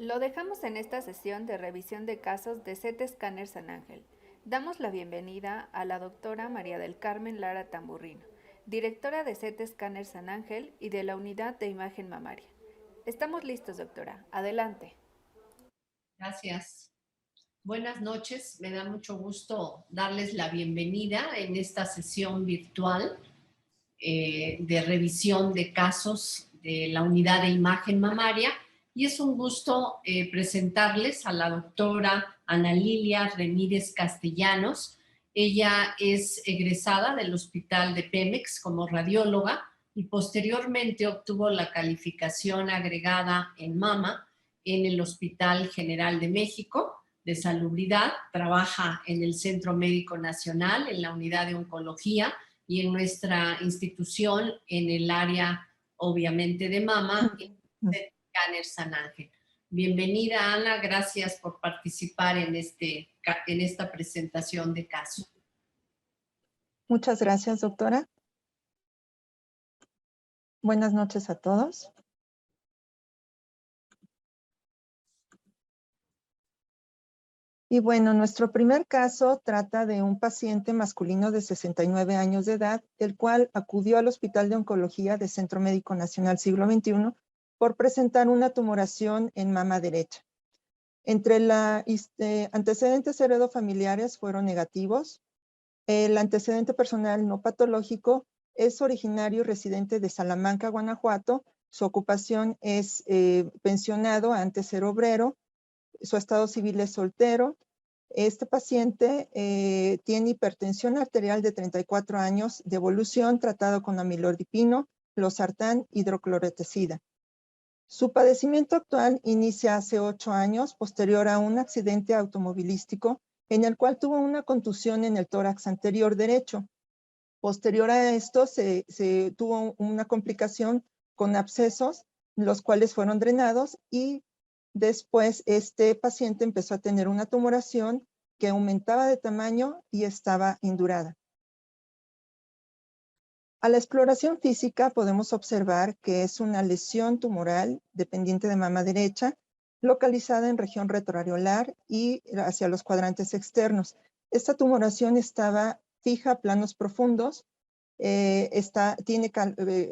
Lo dejamos en esta sesión de revisión de casos de CT Scanner San Ángel. Damos la bienvenida a la doctora María del Carmen Lara Tamburrino, directora de CT Scanner San Ángel y de la Unidad de Imagen Mamaria. Estamos listos, doctora. Adelante. Gracias. Buenas noches. Me da mucho gusto darles la bienvenida en esta sesión virtual de revisión de casos de la Unidad de Imagen Mamaria. Y es un gusto presentarles a la doctora Ana Lilia Ramírez Castellanos. Ella es egresada del Hospital de Pemex como radióloga y posteriormente obtuvo la calificación agregada en mama en el Hospital General de México de Salubridad. Trabaja en el Centro Médico Nacional, en la unidad de oncología y en nuestra institución en el área, obviamente, de mama, en Scanner San Ángel. Bienvenida, Ana. Gracias por participar en esta presentación de caso. Muchas gracias, doctora. Buenas noches a todos. Y bueno, nuestro primer caso trata de un paciente masculino de 69 años de edad, el cual acudió al Hospital de Oncología del Centro Médico Nacional Siglo XXI por presentar una tumoración en mama derecha. Entre los antecedentes heredofamiliares fueron negativos. El antecedente personal no patológico es originario y residente de Salamanca, Guanajuato. Su ocupación es pensionado, antes era obrero. Su estado civil es soltero. Este paciente tiene hipertensión arterial de 34 años de evolución, tratado con amilodipino, losartán, hidrocloroticida. Su padecimiento actual inicia hace 8 años, posterior a un accidente automovilístico en el cual tuvo una contusión en el tórax anterior derecho. Posterior a esto se tuvo una complicación con abscesos, los cuales fueron drenados, y después este paciente empezó a tener una tumoración que aumentaba de tamaño y estaba indurada. A la exploración física podemos observar que es una lesión tumoral dependiente de mama derecha, localizada en región retroareolar y hacia los cuadrantes externos. Esta tumoración estaba fija a planos profundos, tiene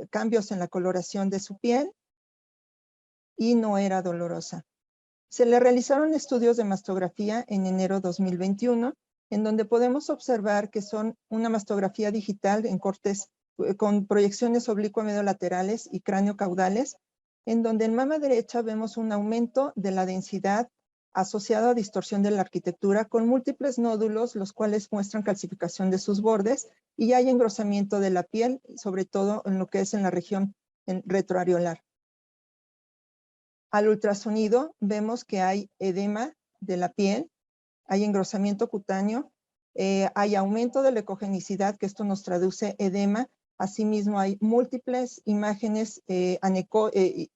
cambios en la coloración de su piel y no era dolorosa. Se le realizaron estudios de mastografía en enero 2021, en donde podemos observar que son una mastografía digital en cortes con proyecciones oblicuo-mediolaterales y cráneo-caudales, en donde en mama derecha vemos un aumento de la densidad asociado a distorsión de la arquitectura con múltiples nódulos, los cuales muestran calcificación de sus bordes, y hay engrosamiento de la piel, sobre todo en lo que es en la región retroareolar. Al ultrasonido vemos que hay edema de la piel, hay engrosamiento cutáneo, hay aumento de la ecogenicidad, que esto nos traduce edema. Asimismo, hay múltiples imágenes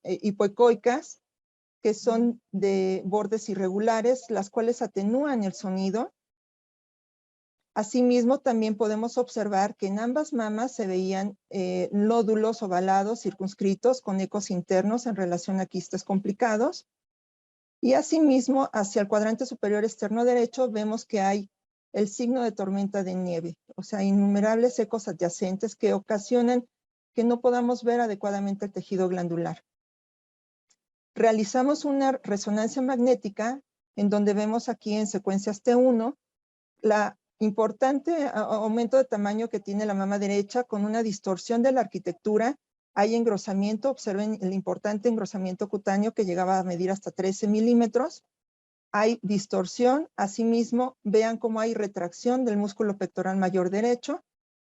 hipoecoicas, que son de bordes irregulares, las cuales atenúan el sonido. Asimismo, también podemos observar que en ambas mamas se veían nódulos ovalados circunscritos con ecos internos en relación a quistes complicados. Y asimismo, hacia el cuadrante superior externo derecho, vemos que hay el signo de tormenta de nieve, o sea, innumerables ecos adyacentes que ocasionan que no podamos ver adecuadamente el tejido glandular. Realizamos una resonancia magnética en donde vemos aquí en secuencias T1 la importante aumento de tamaño que tiene la mama derecha con una distorsión de la arquitectura. Hay engrosamiento, observen el importante engrosamiento cutáneo que llegaba a medir hasta 13 milímetros. Hay distorsión, asimismo, vean cómo hay retracción del músculo pectoral mayor derecho,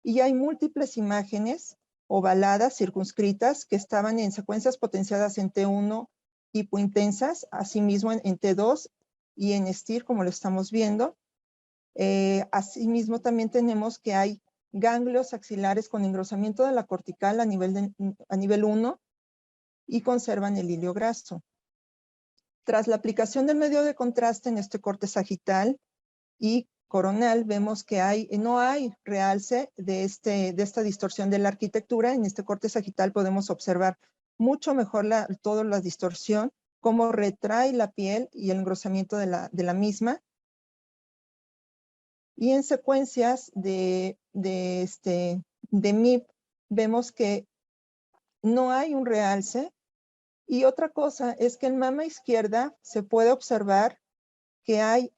y hay múltiples imágenes ovaladas, circunscritas, que estaban en secuencias potenciadas en T1 hipointensas, asimismo en T2 y en STIR, como lo estamos viendo. Asimismo, también tenemos que hay ganglios axilares con engrosamiento de la cortical a nivel 1 y conservan el hilio graso. Tras la aplicación del medio de contraste en este corte sagital y coronal, vemos que no hay realce de esta distorsión de la arquitectura. En este corte sagital podemos observar mucho mejor toda la distorsión cómo retrae la piel y el engrosamiento de la misma. Y en secuencias de MIP vemos que no hay un realce. Y otra cosa es que en mama izquierda se puede observar que hay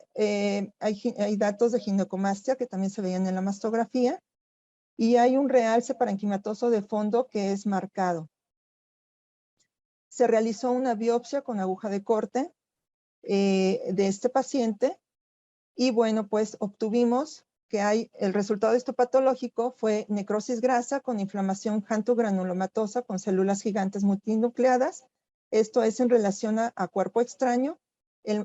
datos de ginecomastia que también se veían en la mastografía, y hay un realce parenquimatoso de fondo que es marcado. Se realizó una biopsia con aguja de corte de este paciente, y bueno, pues obtuvimos que el resultado histopatológico fue necrosis grasa con inflamación janto-granulomatosa con células gigantes multinucleadas. Esto es en relación a cuerpo extraño.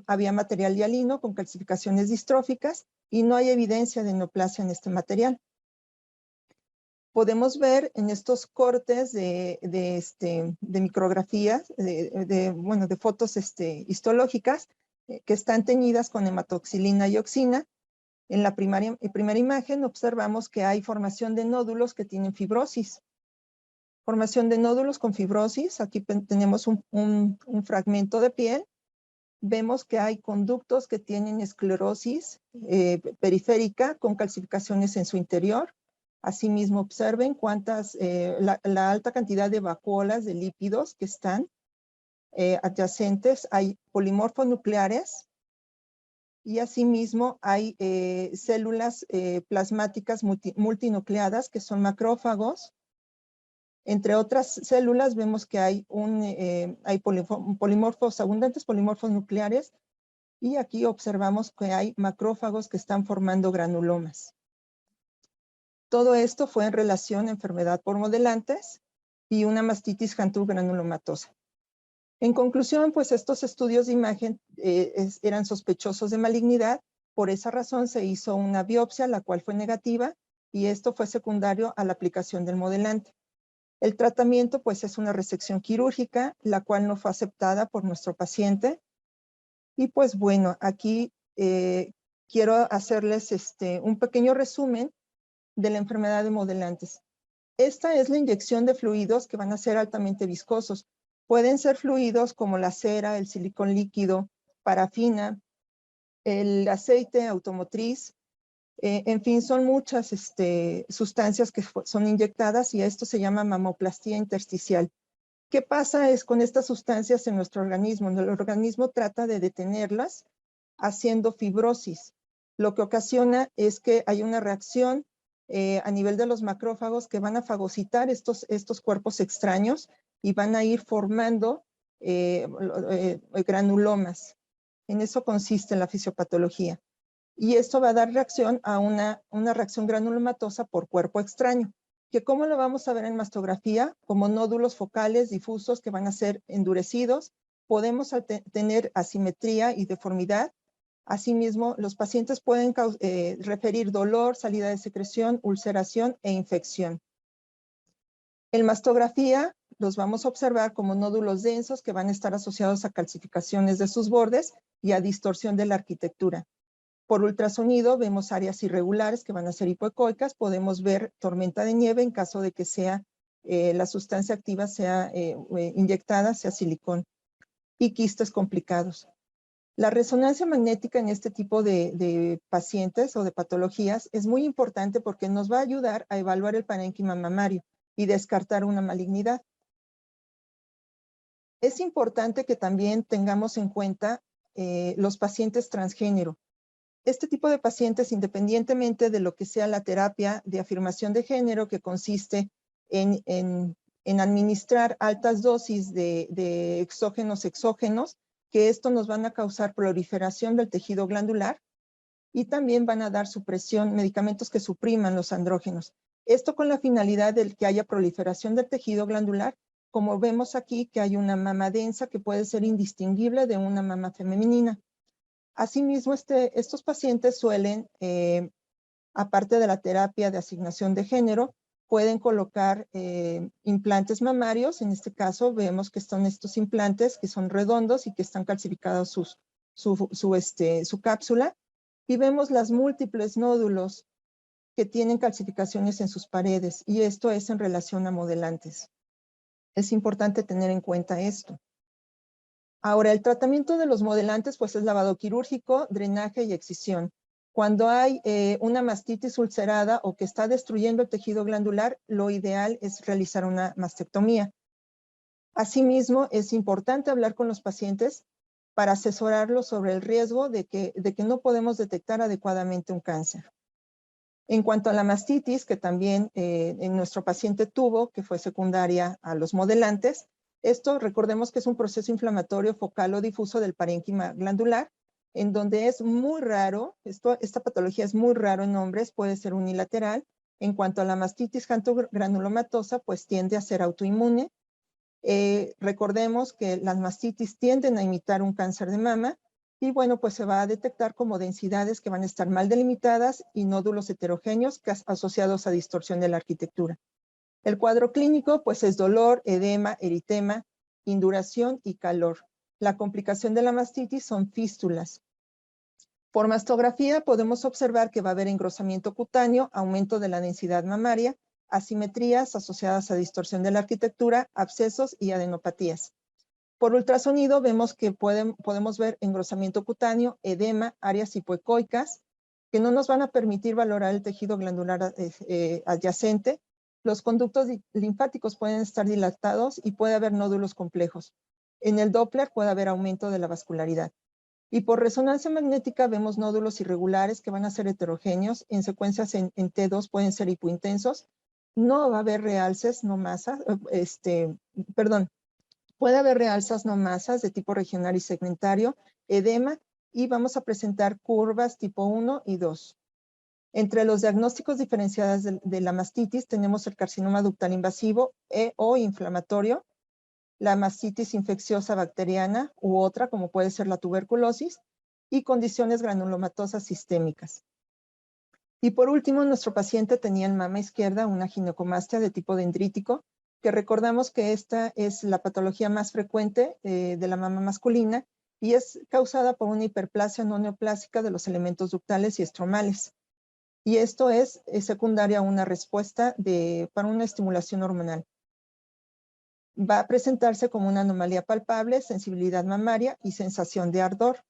Había material hialino con calcificaciones distróficas y no hay evidencia de neoplasia en este material. Podemos ver en estos cortes de micrografías, de fotos histológicas, que están teñidas con hematoxilina y oxina. En la primera imagen observamos que hay formación de nódulos que tienen fibrosis. Formación de nódulos con fibrosis. Aquí tenemos un fragmento de piel. Vemos que hay conductos que tienen esclerosis periférica con calcificaciones en su interior. Asimismo, observen la alta cantidad de vacuolas de lípidos que están adyacentes. Hay polimorfonucleares. Y asimismo hay células plasmáticas multinucleadas que son macrófagos. Entre otras células vemos que hay abundantes polimorfos nucleares, y aquí observamos que hay macrófagos que están formando granulomas. Todo esto fue en relación a enfermedad por modelantes y una mastitis janto-granulomatosa. En conclusión, pues estos estudios de imagen eran sospechosos de malignidad. Por esa razón se hizo una biopsia, la cual fue negativa, y esto fue secundario a la aplicación del modelante. El tratamiento, pues, es una resección quirúrgica, la cual no fue aceptada por nuestro paciente. Y pues bueno, aquí quiero hacerles un pequeño resumen de la enfermedad de modelantes. Esta es la inyección de fluidos que van a ser altamente viscosos. Pueden ser fluidos como la cera, el silicón líquido, parafina, el aceite automotriz. En fin, son muchas sustancias que son inyectadas, y esto se llama mamoplastía intersticial. ¿Qué pasa con estas sustancias en nuestro organismo? El organismo trata de detenerlas haciendo fibrosis. Lo que ocasiona es que hay una reacción a nivel de los macrófagos que van a fagocitar estos cuerpos extraños y van a ir formando granulomas. En eso consiste la fisiopatología. Y esto va a dar reacción a una reacción granulomatosa por cuerpo extraño, que ¿cómo lo vamos a ver en mastografía? Como nódulos focales difusos que van a ser endurecidos. Podemos tener asimetría y deformidad. Asimismo, los pacientes pueden referir dolor, salida de secreción, ulceración e infección. En mastografía los vamos a observar como nódulos densos que van a estar asociados a calcificaciones de sus bordes y a distorsión de la arquitectura. Por ultrasonido vemos áreas irregulares que van a ser hipoecoicas. Podemos ver tormenta de nieve en caso de que la sustancia activa sea inyectada, sea silicón, y quistes complicados. La resonancia magnética en este tipo de pacientes o de patologías es muy importante porque nos va a ayudar a evaluar el parénquima mamario y descartar una malignidad. Es importante que también tengamos en cuenta los pacientes transgénero. Este tipo de pacientes, independientemente de lo que sea la terapia de afirmación de género, que consiste en administrar altas dosis de exógenos, que esto nos van a causar proliferación del tejido glandular, y también van a dar supresión, medicamentos que supriman los andrógenos. Esto con la finalidad de que haya proliferación del tejido glandular, como vemos aquí que hay una mama densa que puede ser indistinguible de una mama femenina. Asimismo, estos pacientes suelen, aparte de la terapia de asignación de género, pueden colocar implantes mamarios. En este caso vemos que están estos implantes que son redondos y que están calcificados su cápsula, y vemos las múltiples nódulos que tienen calcificaciones en sus paredes, y esto es en relación a modelantes. Es importante tener en cuenta esto. Ahora, el tratamiento de los modelantes pues es lavado quirúrgico, drenaje y excisión. Cuando hay una mastitis ulcerada o que está destruyendo el tejido glandular, lo ideal es realizar una mastectomía. Asimismo, es importante hablar con los pacientes para asesorarlos sobre el riesgo de que no podemos detectar adecuadamente un cáncer. En cuanto a la mastitis, que también en nuestro paciente tuvo, que fue secundaria a los modelantes, esto recordemos que es un proceso inflamatorio focal o difuso del parénquima glandular, en donde es muy raro, esta patología es muy raro en hombres, puede ser unilateral. En cuanto a la mastitis granulomatosa, pues tiende a ser autoinmune. Recordemos que las mastitis tienden a imitar un cáncer de mama y bueno, pues se va a detectar como densidades que van a estar mal delimitadas y nódulos heterogéneos asociados a distorsión de la arquitectura. El cuadro clínico pues es dolor, edema, eritema, induración y calor. La complicación de la mastitis son fístulas. Por mastografía podemos observar que va a haber engrosamiento cutáneo, aumento de la densidad mamaria, asimetrías asociadas a distorsión de la arquitectura, abscesos y adenopatías. Por ultrasonido vemos que podemos ver engrosamiento cutáneo, edema, áreas hipoecoicas, que no nos van a permitir valorar el tejido glandular adyacente. Los conductos linfáticos pueden estar dilatados y puede haber nódulos complejos. En el Doppler puede haber aumento de la vascularidad. Y por resonancia magnética vemos nódulos irregulares que van a ser heterogéneos. En secuencias en T2 pueden ser hipointensos. No va a haber realces, no masas, puede haber realzas no masas de tipo regional y segmentario, edema, y vamos a presentar curvas tipo 1 y 2. Entre los diagnósticos diferenciados de la mastitis tenemos el carcinoma ductal invasivo o inflamatorio, la mastitis infecciosa bacteriana u otra, como puede ser la tuberculosis, y condiciones granulomatosas sistémicas. Y por último, nuestro paciente tenía en mama izquierda una ginecomastia de tipo dendrítico, que recordamos que esta es la patología más frecuente de la mama masculina y es causada por una hiperplasia no neoplásica de los elementos ductales y estromales. Y esto es secundaria a una respuesta para una estimulación hormonal. Va a presentarse como una anomalía palpable, sensibilidad mamaria y sensación de ardor.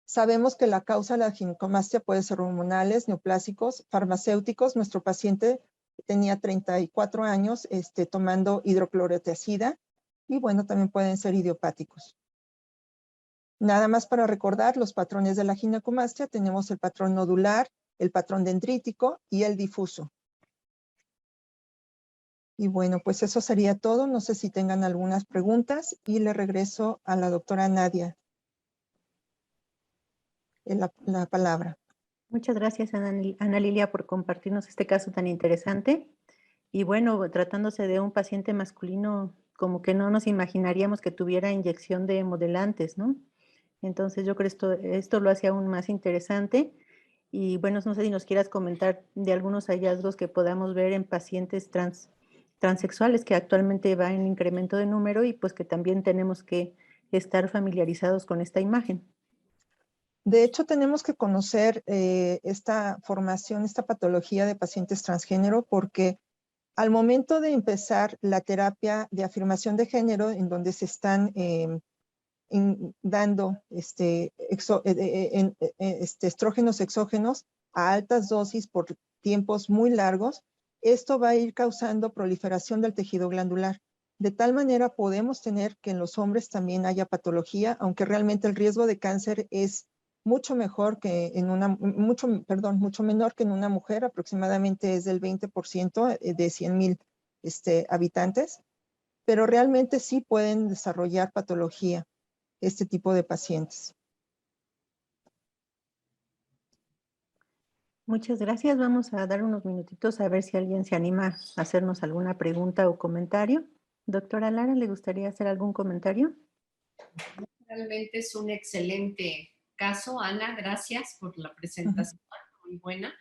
Sabemos que la causa de la ginecomastia puede ser hormonales, neoplásicos, farmacéuticos. Nuestro paciente tenía 34 años tomando hidroclorotiazida y bueno, también pueden ser idiopáticos. Nada más para recordar los patrones de la ginecomastia, tenemos el patrón nodular, el patrón dendrítico y el difuso. Y bueno, pues eso sería todo. No sé si tengan algunas preguntas y le regreso a la doctora Nadia la palabra. Muchas gracias, Ana Lilia, por compartirnos este caso tan interesante. Y bueno, tratándose de un paciente masculino, como que no nos imaginaríamos que tuviera inyección de modelantes, ¿no? Entonces yo creo que esto lo hace aún más interesante. Y bueno, no sé si nos quieras comentar de algunos hallazgos que podamos ver en pacientes transexuales, que actualmente va en incremento de número y pues que también tenemos que estar familiarizados con esta imagen. De hecho, tenemos que conocer esta formación, esta patología de pacientes transgénero, porque al momento de empezar la terapia de afirmación de género, en donde se están dando estrógenos exógenos a altas dosis por tiempos muy largos, esto va a ir causando proliferación del tejido glandular. De tal manera podemos tener que en los hombres también haya patología, aunque realmente el riesgo de cáncer es mucho mejor que mucho menor que en una mujer, aproximadamente es del 20% de 100,000 habitantes, pero realmente sí pueden desarrollar patología este tipo de pacientes. Muchas gracias. Vamos a dar unos minutitos a ver si alguien se anima a hacernos alguna pregunta o comentario. Doctora Lara, ¿le gustaría hacer algún comentario? Realmente es un excelente caso, Ana. Gracias por la presentación, muy buena.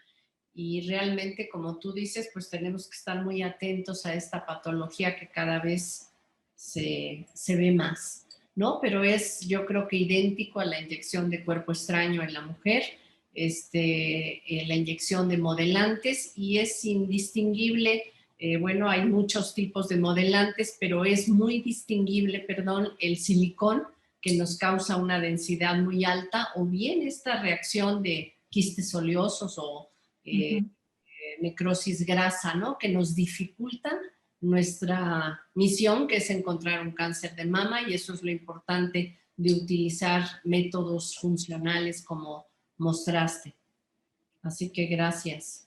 Y realmente, como tú dices, pues tenemos que estar muy atentos a esta patología que cada vez se ve más, ¿no? Pero es, yo creo que idéntico a la inyección de cuerpo extraño en la mujer, la inyección de modelantes, y es indistinguible Bueno, hay muchos tipos de modelantes, pero es muy distinguible, perdón, el silicón, que nos causa una densidad muy alta, o bien esta reacción de quistes oleosos o necrosis grasa, ¿no? Que nos dificultan nuestra misión, que es encontrar un cáncer de mama, y eso es lo importante de utilizar métodos funcionales como mostraste. Así que gracias.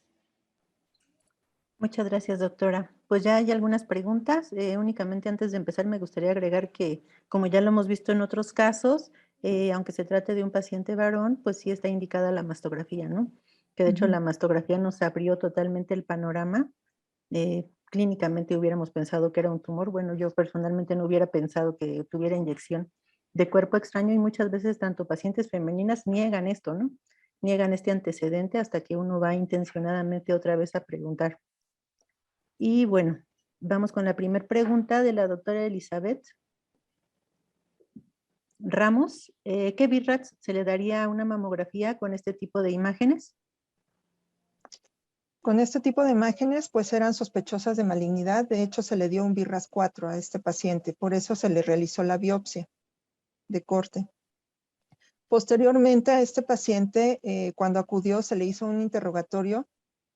Muchas gracias, doctora. Pues ya hay algunas preguntas. Únicamente antes de empezar me gustaría agregar que, como ya lo hemos visto en otros casos, aunque se trate de un paciente varón, pues sí está indicada la mastografía, ¿no? Que de hecho la mastografía nos abrió totalmente el panorama. Clínicamente hubiéramos pensado que era un tumor. Bueno, yo personalmente no hubiera pensado que tuviera inyección de cuerpo extraño, y muchas veces tanto pacientes femeninas niegan esto, ¿no? Niegan este antecedente hasta que uno va intencionadamente otra vez a preguntar. Y bueno, vamos con la primera pregunta de la doctora Elizabeth Ramos. ¿Qué BIRATS se le daría a una mamografía con este tipo de imágenes? Con este tipo de imágenes, pues eran sospechosas de malignidad. De hecho, se le dio un BIRAS 4 a este paciente. Por eso se le realizó la biopsia de corte. Posteriormente a este paciente, cuando acudió, se le hizo un interrogatorio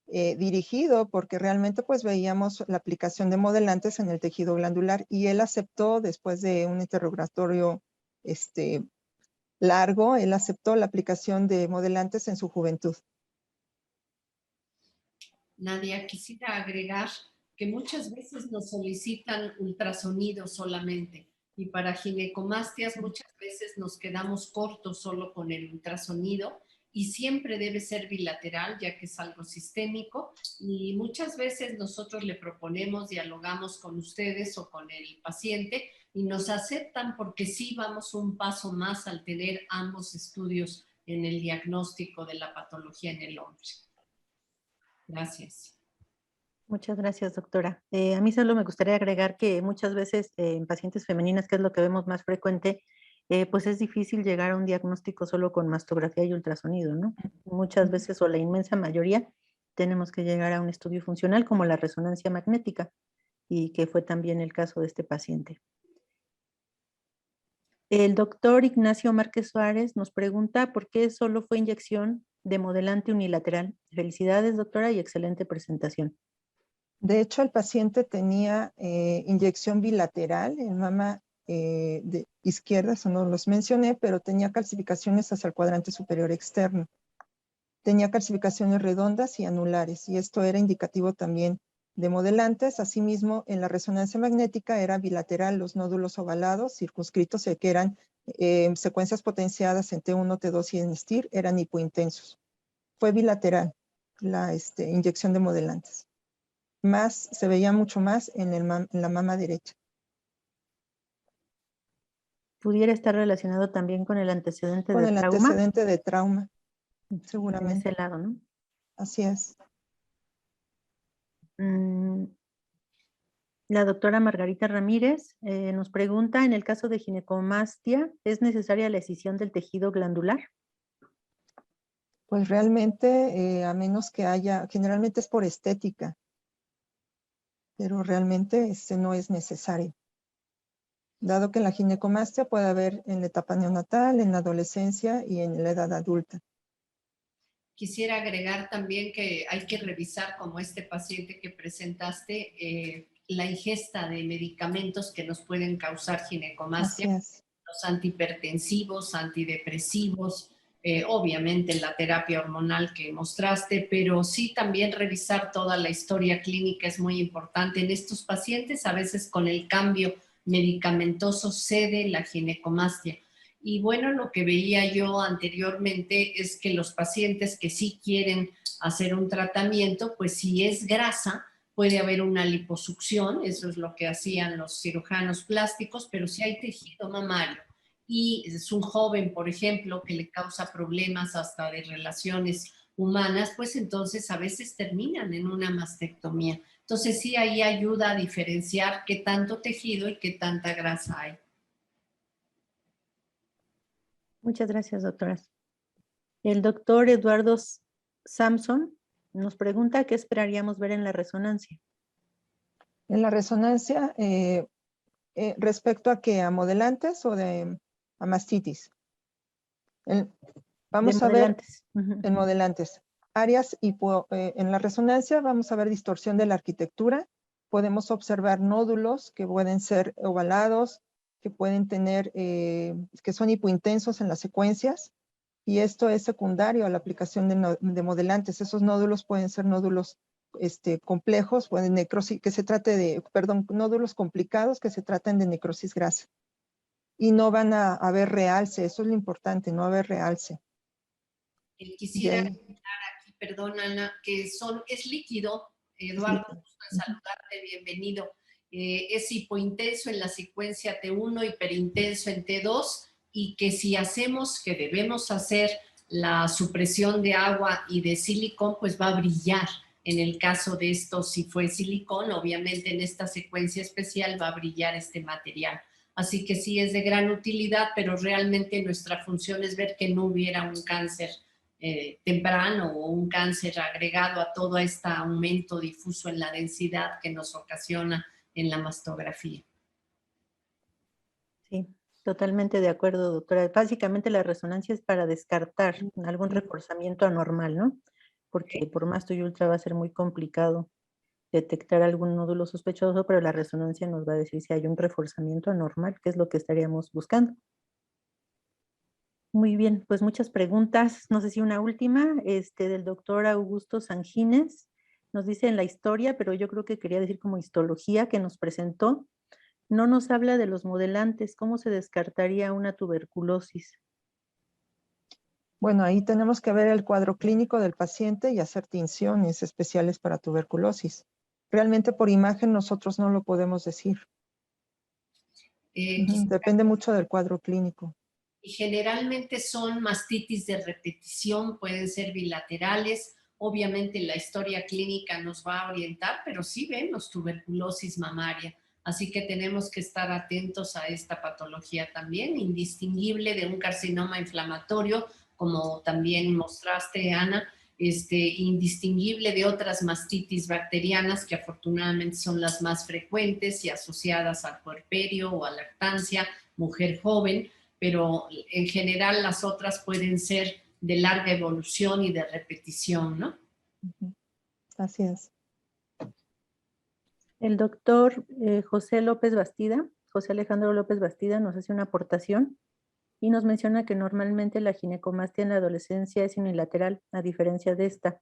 dirigido, porque realmente pues veíamos la aplicación de modelantes en el tejido glandular, y él aceptó, después de un interrogatorio largo, él aceptó la aplicación de modelantes en su juventud. Nadia, quisiera agregar que muchas veces nos solicitan ultrasonido solamente, y para ginecomastias muchas veces nos quedamos cortos solo con el ultrasonido, y siempre debe ser bilateral, ya que es algo sistémico, y muchas veces nosotros le proponemos, dialogamos con ustedes o con el paciente y nos aceptan, porque sí vamos un paso más al tener ambos estudios en el diagnóstico de la patología en el hombre. Gracias. Muchas gracias, doctora. A mí solo me gustaría agregar que muchas veces en pacientes femeninas, que es lo que vemos más frecuente, pues es difícil llegar a un diagnóstico solo con mastografía y ultrasonido, ¿no? Muchas veces, o la inmensa mayoría, tenemos que llegar a un estudio funcional como la resonancia magnética, y que fue también el caso de este paciente. El doctor Ignacio Márquez Suárez nos pregunta por qué solo fue inyección de modelante unilateral. Felicidades, doctora, y excelente presentación. De hecho, el paciente tenía inyección bilateral en mama de izquierda, eso no los mencioné, pero tenía calcificaciones hacia el cuadrante superior externo. Tenía calcificaciones redondas y anulares, y esto era indicativo también de modelantes. Asimismo, en la resonancia magnética era bilateral, los nódulos ovalados, circunscritos, que eran secuencias potenciadas en T1, T2 y en STIR, eran hipointensos. Fue bilateral la inyección de modelantes. Se veía mucho más en la mama derecha. ¿Pudiera estar relacionado también con el antecedente Con de el trauma? antecedente de trauma, En seguramente. ese lado, ¿no? Así es. La doctora Margarita Ramírez nos pregunta, en el caso de ginecomastia, ¿es necesaria la escisión del tejido glandular? Pues realmente, a menos que haya, generalmente es por estética, pero realmente no es necesario. Dado que la ginecomastia puede haber en la etapa neonatal, en la adolescencia y en la edad adulta. Quisiera agregar también que hay que revisar, como este paciente que presentaste, la ingesta de medicamentos que nos pueden causar ginecomastia, los antihipertensivos, antidepresivos, obviamente la terapia hormonal que mostraste, pero sí también revisar toda la historia clínica es muy importante. En estos pacientes, a veces con el cambio medicamentoso cede la ginecomastia. Y bueno, lo que veía yo anteriormente es que los pacientes que sí quieren hacer un tratamiento, pues si es grasa, puede haber una liposucción, eso es lo que hacían los cirujanos plásticos, pero si hay tejido mamario y es un joven, por ejemplo, que le causa problemas hasta de relaciones humanas, pues entonces a veces terminan en una mastectomía. Entonces sí, ahí ayuda a diferenciar qué tanto tejido y qué tanta grasa hay. Muchas gracias, doctoras. El doctor Eduardo Samson nos pregunta qué esperaríamos ver en la resonancia. En la resonancia, respecto a qué, a modelantes o a mastitis. Vamos De a ver modelantes. Ujú. en modelantes áreas en la resonancia vamos a ver distorsión de la arquitectura. Podemos observar nódulos que pueden ser ovalados, que pueden tener, que son hipointensos en las secuencias. Y esto es secundario a la aplicación de modelantes. Esos nódulos pueden ser nódulos complejos, pueden necrosis, que se trate de, perdón, nódulos complicados que se traten de necrosis grasa. Y no van a haber realce, eso es lo importante, no haber realce. Quisiera comentar aquí, perdón Ana, que es líquido. Eduardo, Sí. gusto en saludarte, bienvenido. Es hipointenso en la secuencia T1, hiperintenso en T2, y que si hacemos, que debemos hacer la supresión de agua y de silicón, pues va a brillar. En el caso de esto, si fue silicón, obviamente en esta secuencia especial va a brillar este material. Así que sí es de gran utilidad, pero realmente nuestra función es ver que no hubiera un cáncer temprano o un cáncer agregado a todo este aumento difuso en la densidad que nos ocasiona en la mastografía. Sí, totalmente de acuerdo, doctora. Básicamente la resonancia es para descartar algún reforzamiento anormal, ¿no? Porque por masto y ultra va a ser muy complicado detectar algún nódulo sospechoso, pero la resonancia nos va a decir si hay un reforzamiento anormal, que es lo que estaríamos buscando. Muy bien, pues muchas preguntas. No sé si una última, del doctor Augusto Sangines. Nos dice en la historia, pero yo creo que quería decir como histología que nos presentó. No nos habla de los modelantes. ¿Cómo se descartaría una tuberculosis? Bueno, ahí tenemos que ver el cuadro clínico del paciente y hacer tinciones especiales para tuberculosis. Realmente por imagen nosotros no lo podemos decir. Depende mucho del cuadro clínico. Y generalmente son mastitis de repetición, pueden ser bilaterales. Obviamente la historia clínica nos va a orientar, pero sí vemos tuberculosis mamaria. Así que tenemos que estar atentos a esta patología también, indistinguible de un carcinoma inflamatorio, como también mostraste, Ana, indistinguible de otras mastitis bacterianas que afortunadamente son las más frecuentes y asociadas al puerperio o a lactancia, mujer joven, pero en general las otras pueden ser de larga evolución y de repetición, ¿no? Así es. El doctor José Alejandro López Bastida, nos hace una aportación y nos menciona que normalmente la ginecomastia en la adolescencia es unilateral, a diferencia de esta.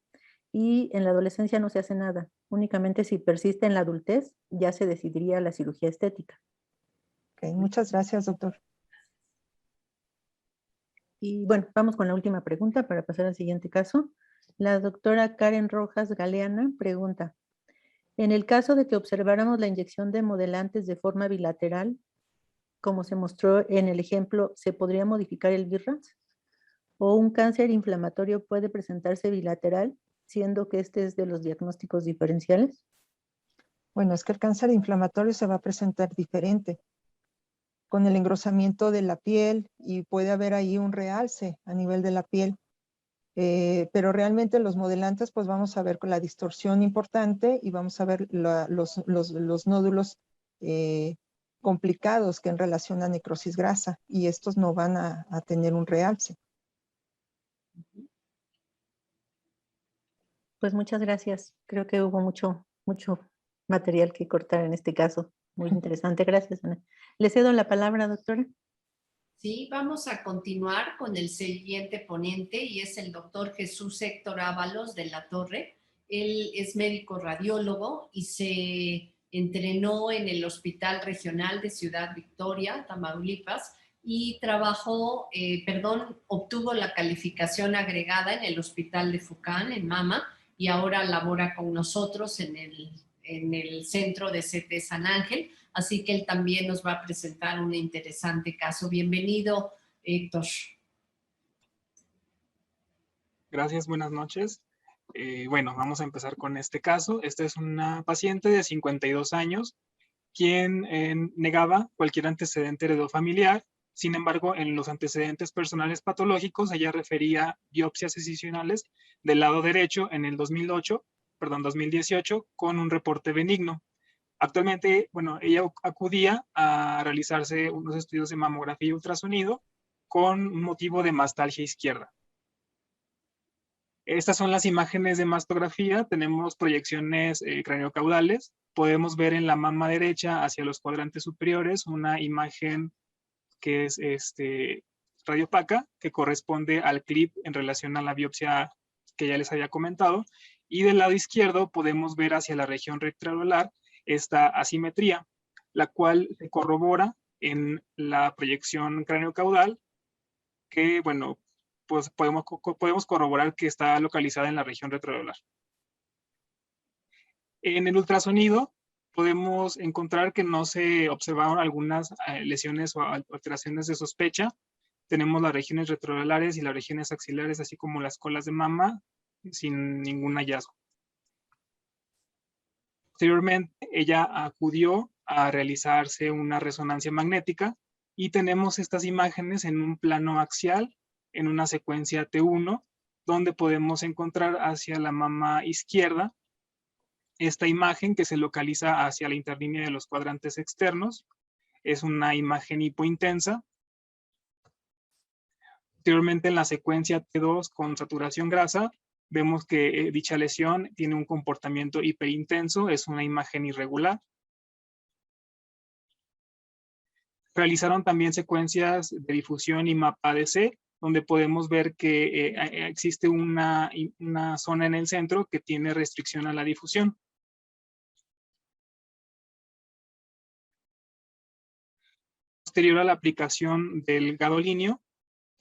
Y en la adolescencia no se hace nada. Únicamente si persiste en la adultez, ya se decidiría la cirugía estética. Okay, muchas gracias, doctor. Y bueno, vamos con la última pregunta para pasar al siguiente caso. La doctora Karen Rojas Galeana pregunta, en el caso de que observáramos la inyección de modelantes de forma bilateral, como se mostró en el ejemplo, ¿se podría modificar el BIRAS? ¿O un cáncer inflamatorio puede presentarse bilateral, siendo que este es de los diagnósticos diferenciales? Bueno, es que el cáncer inflamatorio se va a presentar diferente, con el engrosamiento de la piel, y puede haber ahí un realce a nivel de la piel. Pero realmente los modelantes, pues vamos a ver con la distorsión importante y vamos a ver los nódulos complicados que en relación a necrosis grasa, y estos no van a tener un realce. Pues muchas gracias. Creo que hubo mucho material que cortar en este caso. Muy interesante. Gracias, Ana. Le cedo la palabra, doctora. Sí, vamos a continuar con el siguiente ponente y es el doctor Jesús Héctor Ábalos de la Torre. Él es médico radiólogo y se entrenó en el Hospital Regional de Ciudad Victoria, Tamaulipas, y obtuvo la calificación agregada en el Hospital de Fucán, en Mama, y ahora labora con nosotros en el centro de CT San Ángel. Así que él también nos va a presentar un interesante caso. Bienvenido, Héctor. Gracias, buenas noches. Bueno, vamos a empezar con este caso. Esta es una paciente de 52 años, quien negaba cualquier antecedente heredofamiliar. Sin embargo, en los antecedentes personales patológicos, ella refería biopsias excisionales del lado derecho en el 2018, con un reporte benigno. Actualmente, bueno, ella acudía a realizarse unos estudios de mamografía y ultrasonido con un motivo de mastalgia izquierda. Estas son las imágenes de mastografía. Tenemos proyecciones craneocaudales. Podemos ver en la mama derecha hacia los cuadrantes superiores una imagen que es radiopaca, que corresponde al clip en relación a la biopsia que ya les había comentado. Y del lado izquierdo podemos ver hacia la región retroanular esta asimetría, la cual se corrobora en la proyección craneocaudal, que, bueno, pues podemos corroborar que está localizada en la región retroanular. En el ultrasonido podemos encontrar que no se observaron algunas lesiones o alteraciones de sospecha. Tenemos las regiones retroalulares y las regiones axilares, así como las colas de mama, sin ningún hallazgo. Posteriormente, ella acudió a realizarse una resonancia magnética y tenemos estas imágenes en un plano axial, en una secuencia T1, donde podemos encontrar hacia la mama izquierda esta imagen que se localiza hacia la interlínea de los cuadrantes externos. Es una imagen hipointensa. Posteriormente, en la secuencia T2 con saturación grasa, vemos que dicha lesión tiene un comportamiento hiperintenso, es una imagen irregular. Realizaron también secuencias de difusión y mapa ADC, donde podemos ver que existe una zona en el centro que tiene restricción a la difusión. Posterior a la aplicación del gadolinio,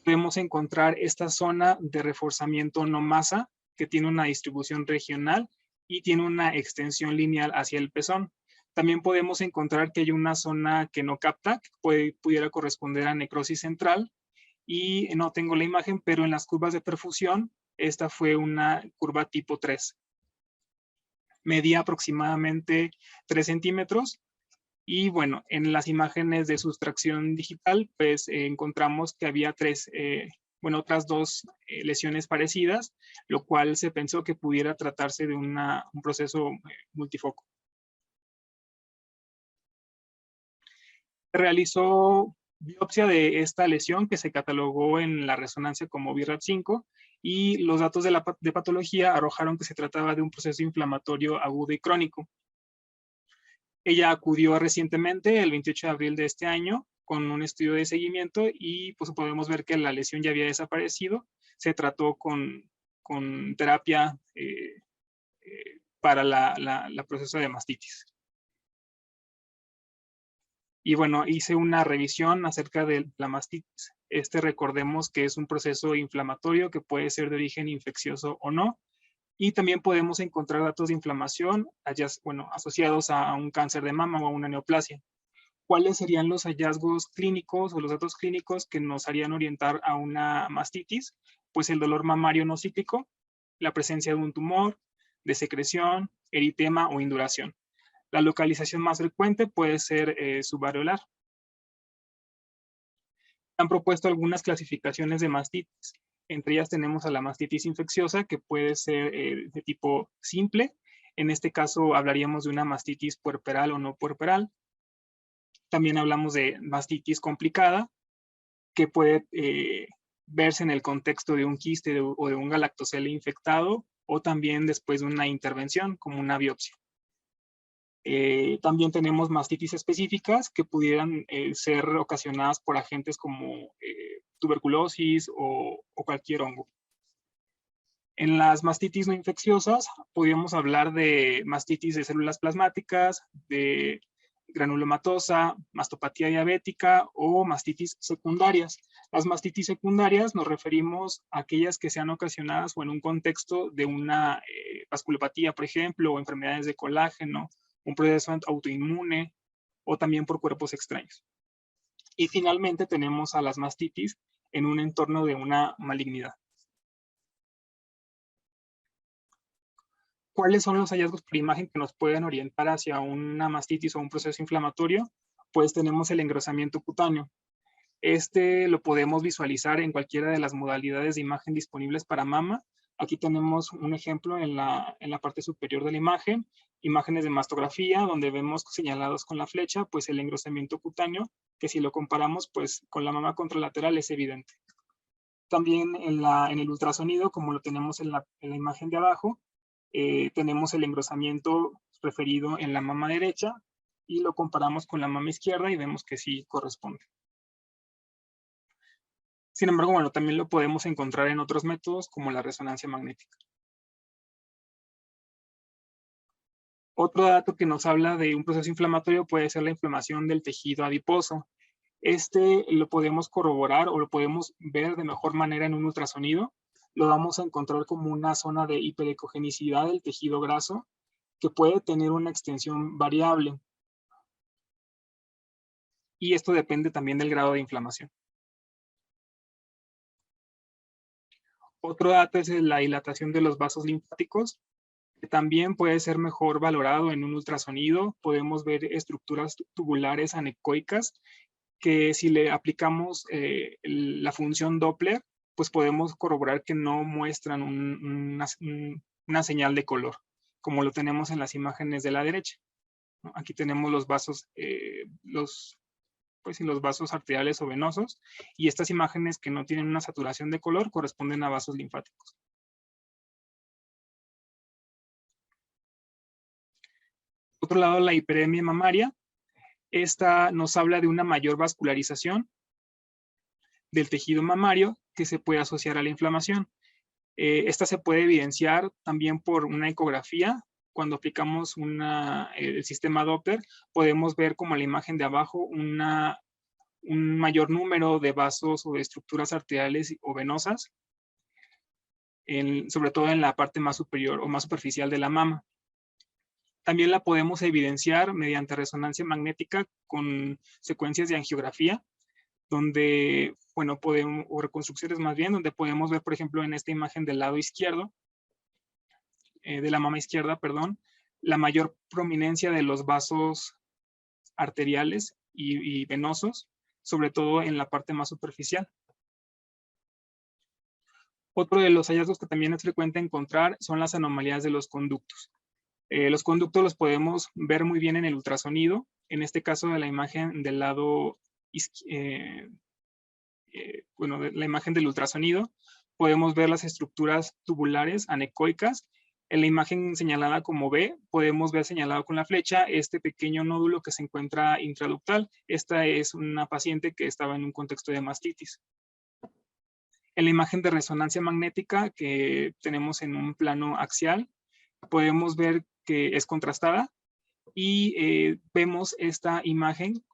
podemos encontrar esta zona de reforzamiento no masa, que tiene una distribución regional y tiene una extensión lineal hacia el pezón. También podemos encontrar que hay una zona que no capta, que pudiera corresponder a necrosis central, y no tengo la imagen, pero en las curvas de perfusión, esta fue una curva tipo 3. Medía aproximadamente 3 centímetros. Y bueno, en las imágenes de sustracción digital, pues encontramos que había otras dos lesiones parecidas, lo cual se pensó que pudiera tratarse de un proceso multifoco. Se realizó biopsia de esta lesión que se catalogó en la resonancia como BRAF5 y los datos de patología arrojaron que se trataba de un proceso inflamatorio agudo y crónico. Ella acudió recientemente, el 28 de abril de este año, con un estudio de seguimiento y pues podemos ver que la lesión ya había desaparecido. Se trató con terapia para la proceso de mastitis. Y bueno, hice una revisión acerca de la mastitis. Recordemos que es un proceso inflamatorio que puede ser de origen infeccioso o no. Y también podemos encontrar datos de inflamación asociados a un cáncer de mama o a una neoplasia. ¿Cuáles serían los hallazgos clínicos o los datos clínicos que nos harían orientar a una mastitis? Pues el dolor mamario no cíclico, la presencia de un tumor, de secreción, eritema o induración. La localización más frecuente puede ser subareolar. Han propuesto algunas clasificaciones de mastitis. Entre ellas tenemos a la mastitis infecciosa, que puede ser de tipo simple. En este caso hablaríamos de una mastitis puerperal o no puerperal. También hablamos de mastitis complicada, que puede verse en el contexto de un quiste o de un galactocele infectado, o también después de una intervención, como una biopsia. También tenemos mastitis específicas que pudieran ser ocasionadas por agentes como tuberculosis o cualquier hongo. En las mastitis no infecciosas, podríamos hablar de mastitis de células plasmáticas, de granulomatosa, mastopatía diabética o mastitis secundarias. Las mastitis secundarias nos referimos a aquellas que sean ocasionadas o en un contexto de una vasculopatía, por ejemplo, o enfermedades de colágeno, un proceso autoinmune o también por cuerpos extraños. Y finalmente tenemos a las mastitis en un entorno de una malignidad. ¿Cuáles son los hallazgos por imagen que nos pueden orientar hacia una mastitis o un proceso inflamatorio? Pues tenemos el engrosamiento cutáneo. Lo podemos visualizar en cualquiera de las modalidades de imagen disponibles para mama, Aquí tenemos un ejemplo en la parte superior de la imagen, imágenes de mastografía, donde vemos señalados con la flecha, pues el engrosamiento cutáneo, que si lo comparamos, pues con la mama contralateral es evidente. También en el ultrasonido, como lo tenemos en la imagen de abajo, tenemos el engrosamiento referido en la mama derecha y lo comparamos con la mama izquierda y vemos que sí corresponde. Sin embargo, bueno, también lo podemos encontrar en otros métodos como la resonancia magnética. Otro dato que nos habla de un proceso inflamatorio puede ser la inflamación del tejido adiposo. Este lo podemos corroborar o lo podemos ver de mejor manera en un ultrasonido. Lo vamos a encontrar como una zona de hiperecogenicidad del tejido graso que puede tener una extensión variable. Y esto depende también del grado de inflamación. Otro dato es la dilatación de los vasos linfáticos, que también puede ser mejor valorado en un ultrasonido. Podemos ver estructuras tubulares anecoicas que si le aplicamos la función Doppler, pues podemos corroborar que no muestran una señal de color, como lo tenemos en las imágenes de la derecha. Aquí tenemos los vasos, los vasos arteriales o venosos, y estas imágenes que no tienen una saturación de color corresponden a vasos linfáticos. Por otro lado, la hiperemia mamaria, esta nos habla de una mayor vascularización del tejido mamario que se puede asociar a la inflamación. Esta se puede evidenciar también por una ecografía. Cuando aplicamos el sistema Doppler, podemos ver como en la imagen de abajo un mayor número de vasos o de estructuras arteriales o venosas, sobre todo en la parte más superior o más superficial de la mama. También la podemos evidenciar mediante resonancia magnética con secuencias de angiografía, donde, bueno, o reconstrucciones más bien, donde podemos ver, por ejemplo, en esta imagen del lado izquierdo, de la mama izquierda, perdón, la mayor prominencia de los vasos arteriales y venosos, sobre todo en la parte más superficial. Otro de los hallazgos que también es frecuente encontrar son las anomalías de los conductos. Los conductos los podemos ver muy bien en el ultrasonido. En este caso de la imagen del lado de la imagen del ultrasonido, podemos ver las estructuras tubulares anecoicas. En la imagen señalada como B, podemos ver señalado con la flecha este pequeño nódulo que se encuentra intraductal. Esta es una paciente que estaba en un contexto de mastitis. En la imagen de resonancia magnética que tenemos en un plano axial, podemos ver que es contrastada y vemos esta imagen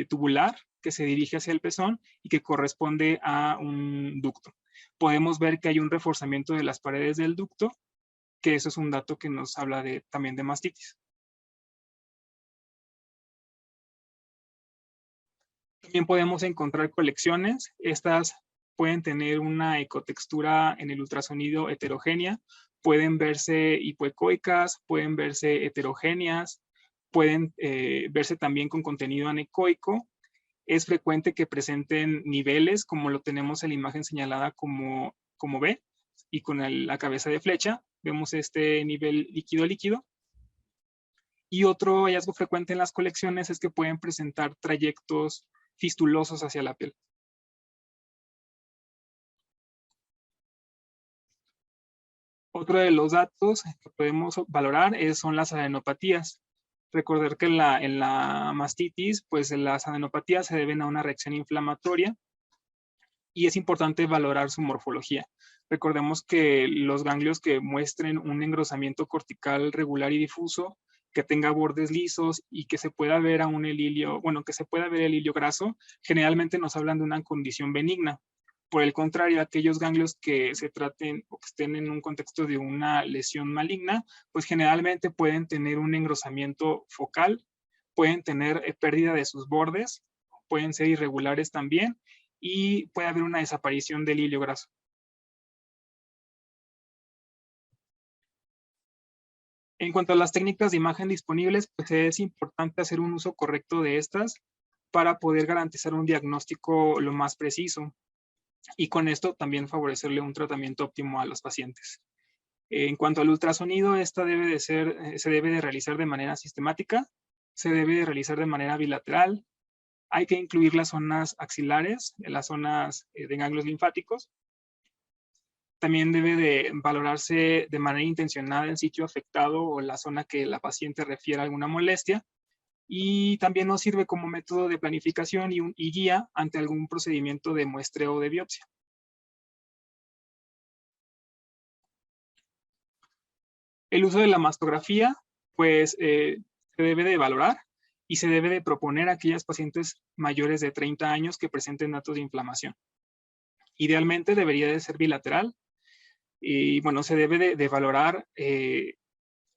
tubular que se dirige hacia el pezón y que corresponde a un ducto. Podemos ver que hay un reforzamiento de las paredes del ducto, que eso es un dato que nos habla también de mastitis. También podemos encontrar colecciones. Estas pueden tener una ecotextura en el ultrasonido heterogénea, pueden verse hipoecoicas, pueden verse heterogéneas, pueden verse también con contenido anecoico. Es frecuente que presenten niveles, como lo tenemos en la imagen señalada como B, y con la cabeza de flecha, vemos este nivel líquido-líquido. Y otro hallazgo frecuente en las colecciones es que pueden presentar trayectos fistulosos hacia la piel. Otro de los datos que podemos valorar son las adenopatías. Recordar que en la mastitis, pues las adenopatías se deben a una reacción inflamatoria y es importante valorar su morfología. Recordemos que los ganglios que muestren un engrosamiento cortical regular y difuso, que tenga bordes lisos y que se pueda ver que se pueda ver el hilio graso, generalmente nos hablan de una condición benigna. Por el contrario, aquellos ganglios que se traten o que estén en un contexto de una lesión maligna, pues generalmente pueden tener un engrosamiento focal, pueden tener pérdida de sus bordes, pueden ser irregulares también, y puede haber una desaparición del hilio graso. En cuanto a las técnicas de imagen disponibles, pues es importante hacer un uso correcto de estas para poder garantizar un diagnóstico lo más preciso. y con esto también favorecerle un tratamiento óptimo a los pacientes. En cuanto al ultrasonido, esta se debe de realizar de manera sistemática, se debe de realizar de manera bilateral, hay que incluir las zonas axilares, las zonas de ganglios linfáticos. También debe de valorarse de manera intencionada el sitio afectado o la zona que la paciente refiere a alguna molestia. Y también nos sirve como método de planificación y guía ante algún procedimiento de muestreo o de biopsia. El uso de la mastografía, pues, se debe de valorar y se debe de proponer a aquellas pacientes mayores de 30 años que presenten datos de inflamación. Idealmente debería de ser bilateral y, bueno, se debe de valorar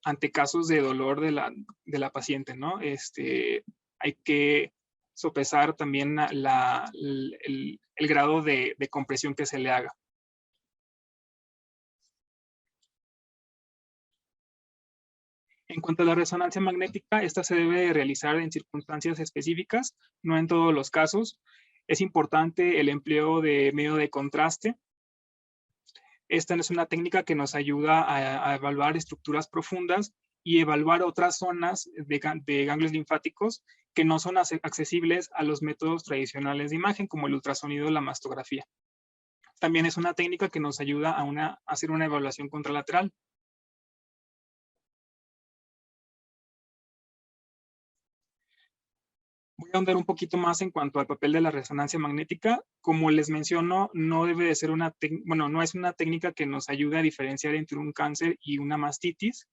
ante casos de dolor de la paciente, ¿no? Hay que sopesar también el grado de compresión que se le haga. En cuanto a la resonancia magnética, esta se debe de realizar en circunstancias específicas, no en todos los casos. Es importante el empleo de medio de contraste. Esta es una técnica que nos ayuda a evaluar estructuras profundas y evaluar otras zonas de ganglios linfáticos que no son accesibles a los métodos tradicionales de imagen, como el ultrasonido o la mastografía. También es una técnica que nos ayuda a hacer una evaluación contralateral. Voy a ahondar un poquito más en cuanto al papel de la resonancia magnética. Como les menciono, no debe de ser no es una técnica que nos ayude a diferenciar entre un cáncer y una mastitis,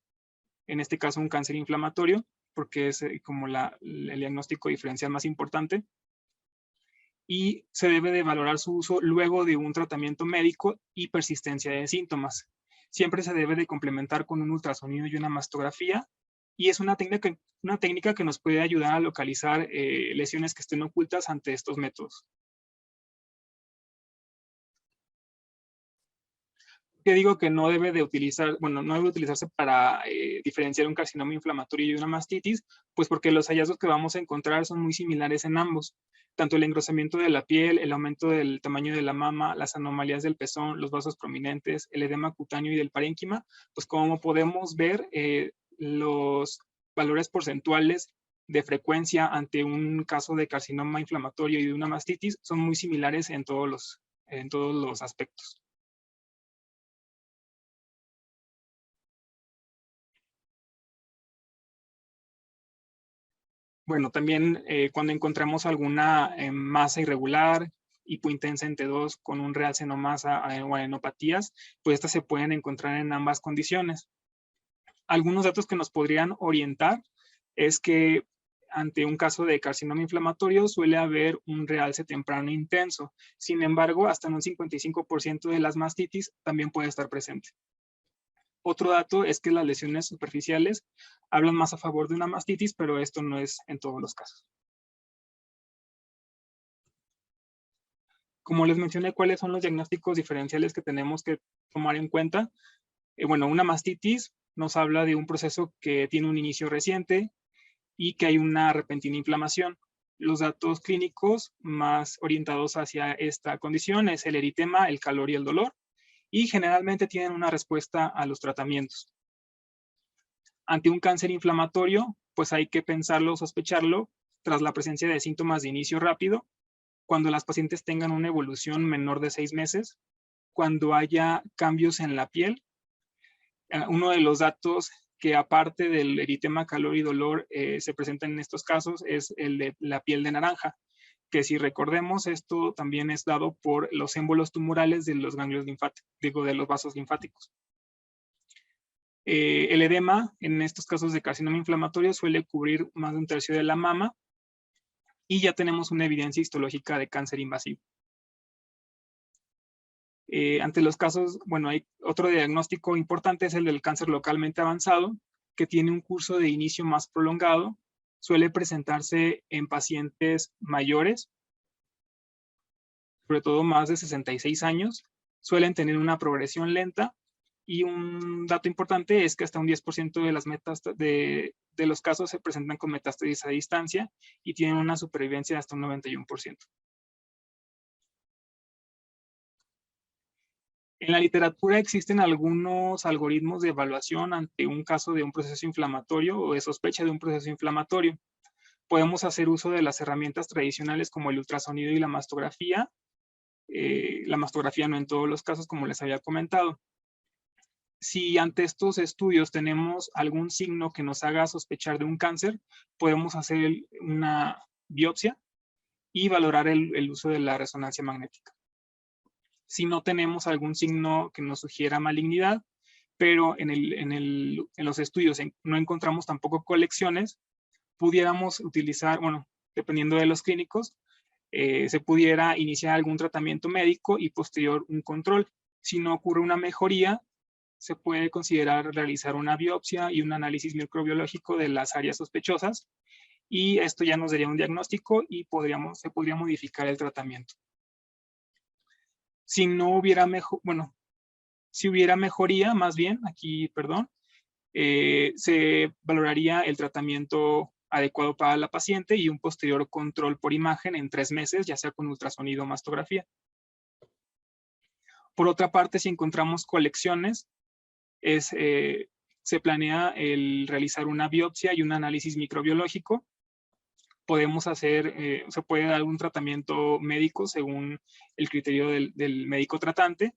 en este caso un cáncer inflamatorio, porque es como el diagnóstico diferencial más importante. Y se debe de valorar su uso luego de un tratamiento médico y persistencia de síntomas. Siempre se debe de complementar con un ultrasonido y una mastografía, y es una técnica que nos puede ayudar a localizar lesiones que estén ocultas ante estos métodos. ¿Qué digo que no debe de utilizarse para diferenciar un carcinoma inflamatorio y una mastitis? Pues porque los hallazgos que vamos a encontrar son muy similares en ambos. Tanto el engrosamiento de la piel, el aumento del tamaño de la mama, las anomalías del pezón, los vasos prominentes, el edema cutáneo y del parénquima, pues como podemos ver, los valores porcentuales de frecuencia ante un caso de carcinoma inflamatorio y de una mastitis son muy similares en todos los aspectos. Bueno, también cuando encontramos alguna masa irregular, hipointensa en T2 con un real senomasa o adenopatías, pues estas se pueden encontrar en ambas condiciones. Algunos datos que nos podrían orientar es que ante un caso de carcinoma inflamatorio suele haber un realce temprano intenso. Sin embargo, hasta en un 55% de las mastitis también puede estar presente. Otro dato es que las lesiones superficiales hablan más a favor de una mastitis, pero esto no es en todos los casos. Como les mencioné, ¿cuáles son los diagnósticos diferenciales que tenemos que tomar en cuenta? Bueno, una mastitis nos habla de un proceso que tiene un inicio reciente y que hay una repentina inflamación. Los datos clínicos más orientados hacia esta condición es el eritema, el calor y el dolor, y generalmente tienen una respuesta a los tratamientos. Ante un cáncer inflamatorio, pues hay que pensarlo o sospecharlo tras la presencia de síntomas de inicio rápido, cuando las pacientes tengan una evolución menor de 6 meses, cuando haya cambios en la piel. Uno de los datos que aparte del eritema, calor y dolor se presentan en estos casos es el de la piel de naranja, que si recordemos, esto también es dado por los émbolos tumorales de los ganglios linfáticos, de los vasos linfáticos. El edema, en estos casos de carcinoma inflamatorio, suele cubrir más de un tercio de la mama y ya tenemos una evidencia histológica de cáncer invasivo. Ante los casos, bueno, hay otro diagnóstico importante, es el del cáncer localmente avanzado, que tiene un curso de inicio más prolongado, suele presentarse en pacientes mayores, sobre todo más de 66 años, suelen tener una progresión lenta, y un dato importante es que hasta un 10% de los casos se presentan con metástasis a distancia y tienen una supervivencia de hasta un 91%. En la literatura existen algunos algoritmos de evaluación ante un caso de un proceso inflamatorio o de sospecha de un proceso inflamatorio. Podemos hacer uso de las herramientas tradicionales como el ultrasonido y la mastografía. La mastografía no en todos los casos, como les había comentado. Si ante estos estudios tenemos algún signo que nos haga sospechar de un cáncer, podemos hacer una biopsia y valorar el uso de la resonancia magnética. Si no tenemos algún signo que nos sugiera malignidad, pero en los estudios no encontramos tampoco colecciones, pudiéramos utilizar, bueno, dependiendo de los clínicos, se pudiera iniciar algún tratamiento médico y posterior un control. Si no ocurre una mejoría, se puede considerar realizar una biopsia y un análisis microbiológico de las áreas sospechosas, y esto ya nos daría un diagnóstico y se podría modificar el tratamiento. Si no hubiera si hubiera mejoría, más bien, aquí, perdón, se valoraría el tratamiento adecuado para la paciente y un posterior control por imagen en 3 meses, ya sea con ultrasonido o mastografía. Por otra parte, si encontramos colecciones, se planea el realizar una biopsia y un análisis microbiológico. Podemos se puede dar un tratamiento médico según el criterio del médico tratante,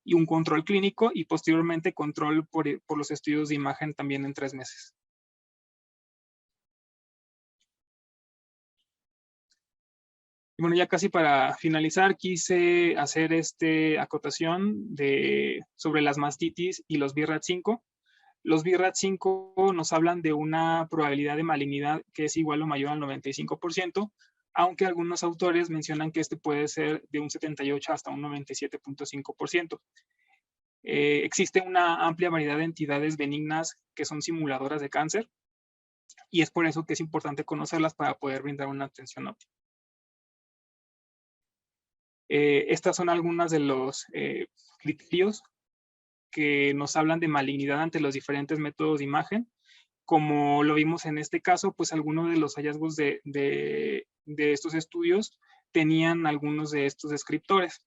y un control clínico, y posteriormente control por los estudios de imagen también en 3 meses. Y bueno, ya casi para finalizar, quise hacer acotación sobre las mastitis y los BRAF5. Los BRAF5 nos hablan de una probabilidad de malignidad que es igual o mayor al 95%, aunque algunos autores mencionan que puede ser de un 78 hasta un 97.5%. Existe una amplia variedad de entidades benignas que son simuladoras de cáncer, y es por eso que es importante conocerlas para poder brindar una atención óptima. Estas son algunas de los criterios que nos hablan de malignidad ante los diferentes métodos de imagen. Como lo vimos en este caso, pues algunos de los hallazgos de estos estudios tenían algunos de estos descriptores.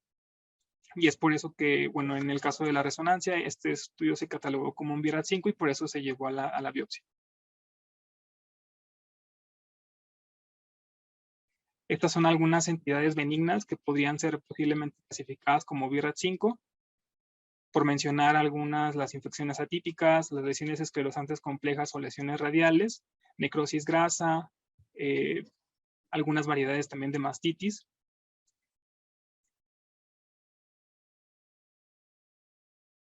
Y es por eso que, bueno, en el caso de la resonancia, este estudio se catalogó como un BRAF5 y por eso se llevó a la biopsia. Estas son algunas entidades benignas que podrían ser posiblemente clasificadas como BRAF5. Por mencionar algunas, las infecciones atípicas, las lesiones esclerosantes complejas o lesiones radiales, necrosis grasa, algunas variedades también de mastitis.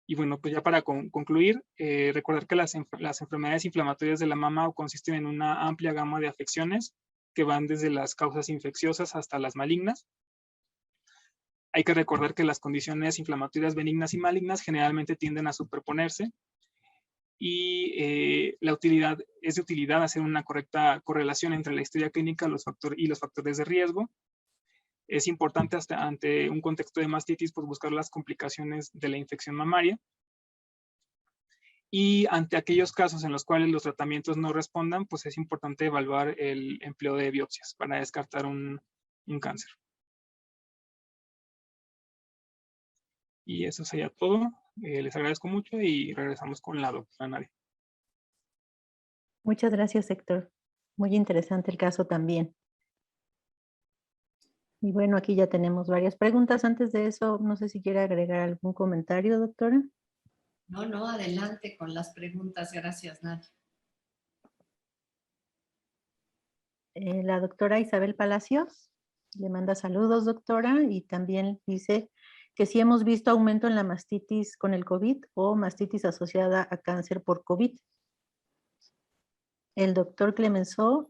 Y bueno, pues ya para concluir, recordar que las enfermedades inflamatorias de la mama consisten en una amplia gama de afecciones que van desde las causas infecciosas hasta las malignas. Hay que recordar que las condiciones inflamatorias benignas y malignas generalmente tienden a superponerse, y es de utilidad hacer una correcta correlación entre la historia clínica y los factores de riesgo. Es importante ante un contexto de mastitis, pues buscar las complicaciones de la infección mamaria. Y ante aquellos casos en los cuales los tratamientos no respondan, pues es importante evaluar el empleo de biopsias para descartar un cáncer. Y eso sería todo. Les agradezco mucho y regresamos con la doctora Nadia. Muchas gracias, Héctor. Muy interesante el caso también. Y bueno, aquí ya tenemos varias preguntas. Antes de eso, no sé si quiere agregar algún comentario, doctora. No, adelante con las preguntas. Gracias, Nadia. La doctora Isabel Palacios le manda saludos, doctora, y también dice que si hemos visto aumento en la mastitis con el COVID o mastitis asociada a cáncer por COVID. El doctor Clemenceau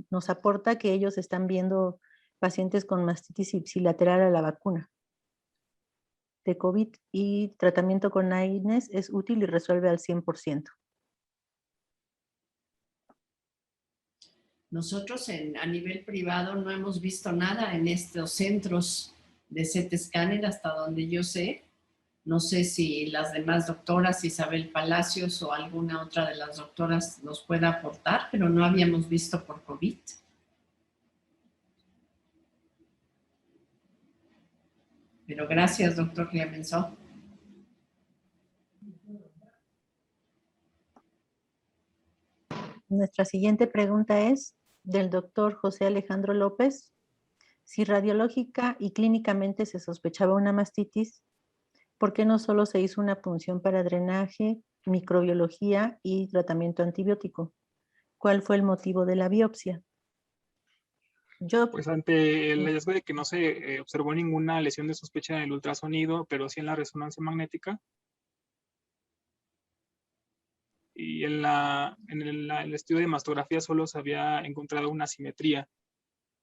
nos aporta que ellos están viendo pacientes con mastitis ipsilateral a la vacuna de COVID y tratamiento con AINES es útil y resuelve al 100%. Nosotros a nivel privado no hemos visto nada en estos centros de CT Scanner hasta donde yo sé. No sé si las demás doctoras, Isabel Palacios o alguna otra de las doctoras nos pueda aportar, pero no habíamos visto por COVID. Pero gracias, doctor Clemenceau. Nuestra siguiente pregunta es del doctor José Alejandro López. Si radiológica y clínicamente se sospechaba una mastitis, ¿por qué no solo se hizo una punción para drenaje, microbiología y tratamiento antibiótico? ¿Cuál fue el motivo de la biopsia? Pues ante el hallazgo de que no se observó ninguna lesión de sospecha en el ultrasonido, pero sí en la resonancia magnética, y en el estudio de mastografía solo se había encontrado una asimetría.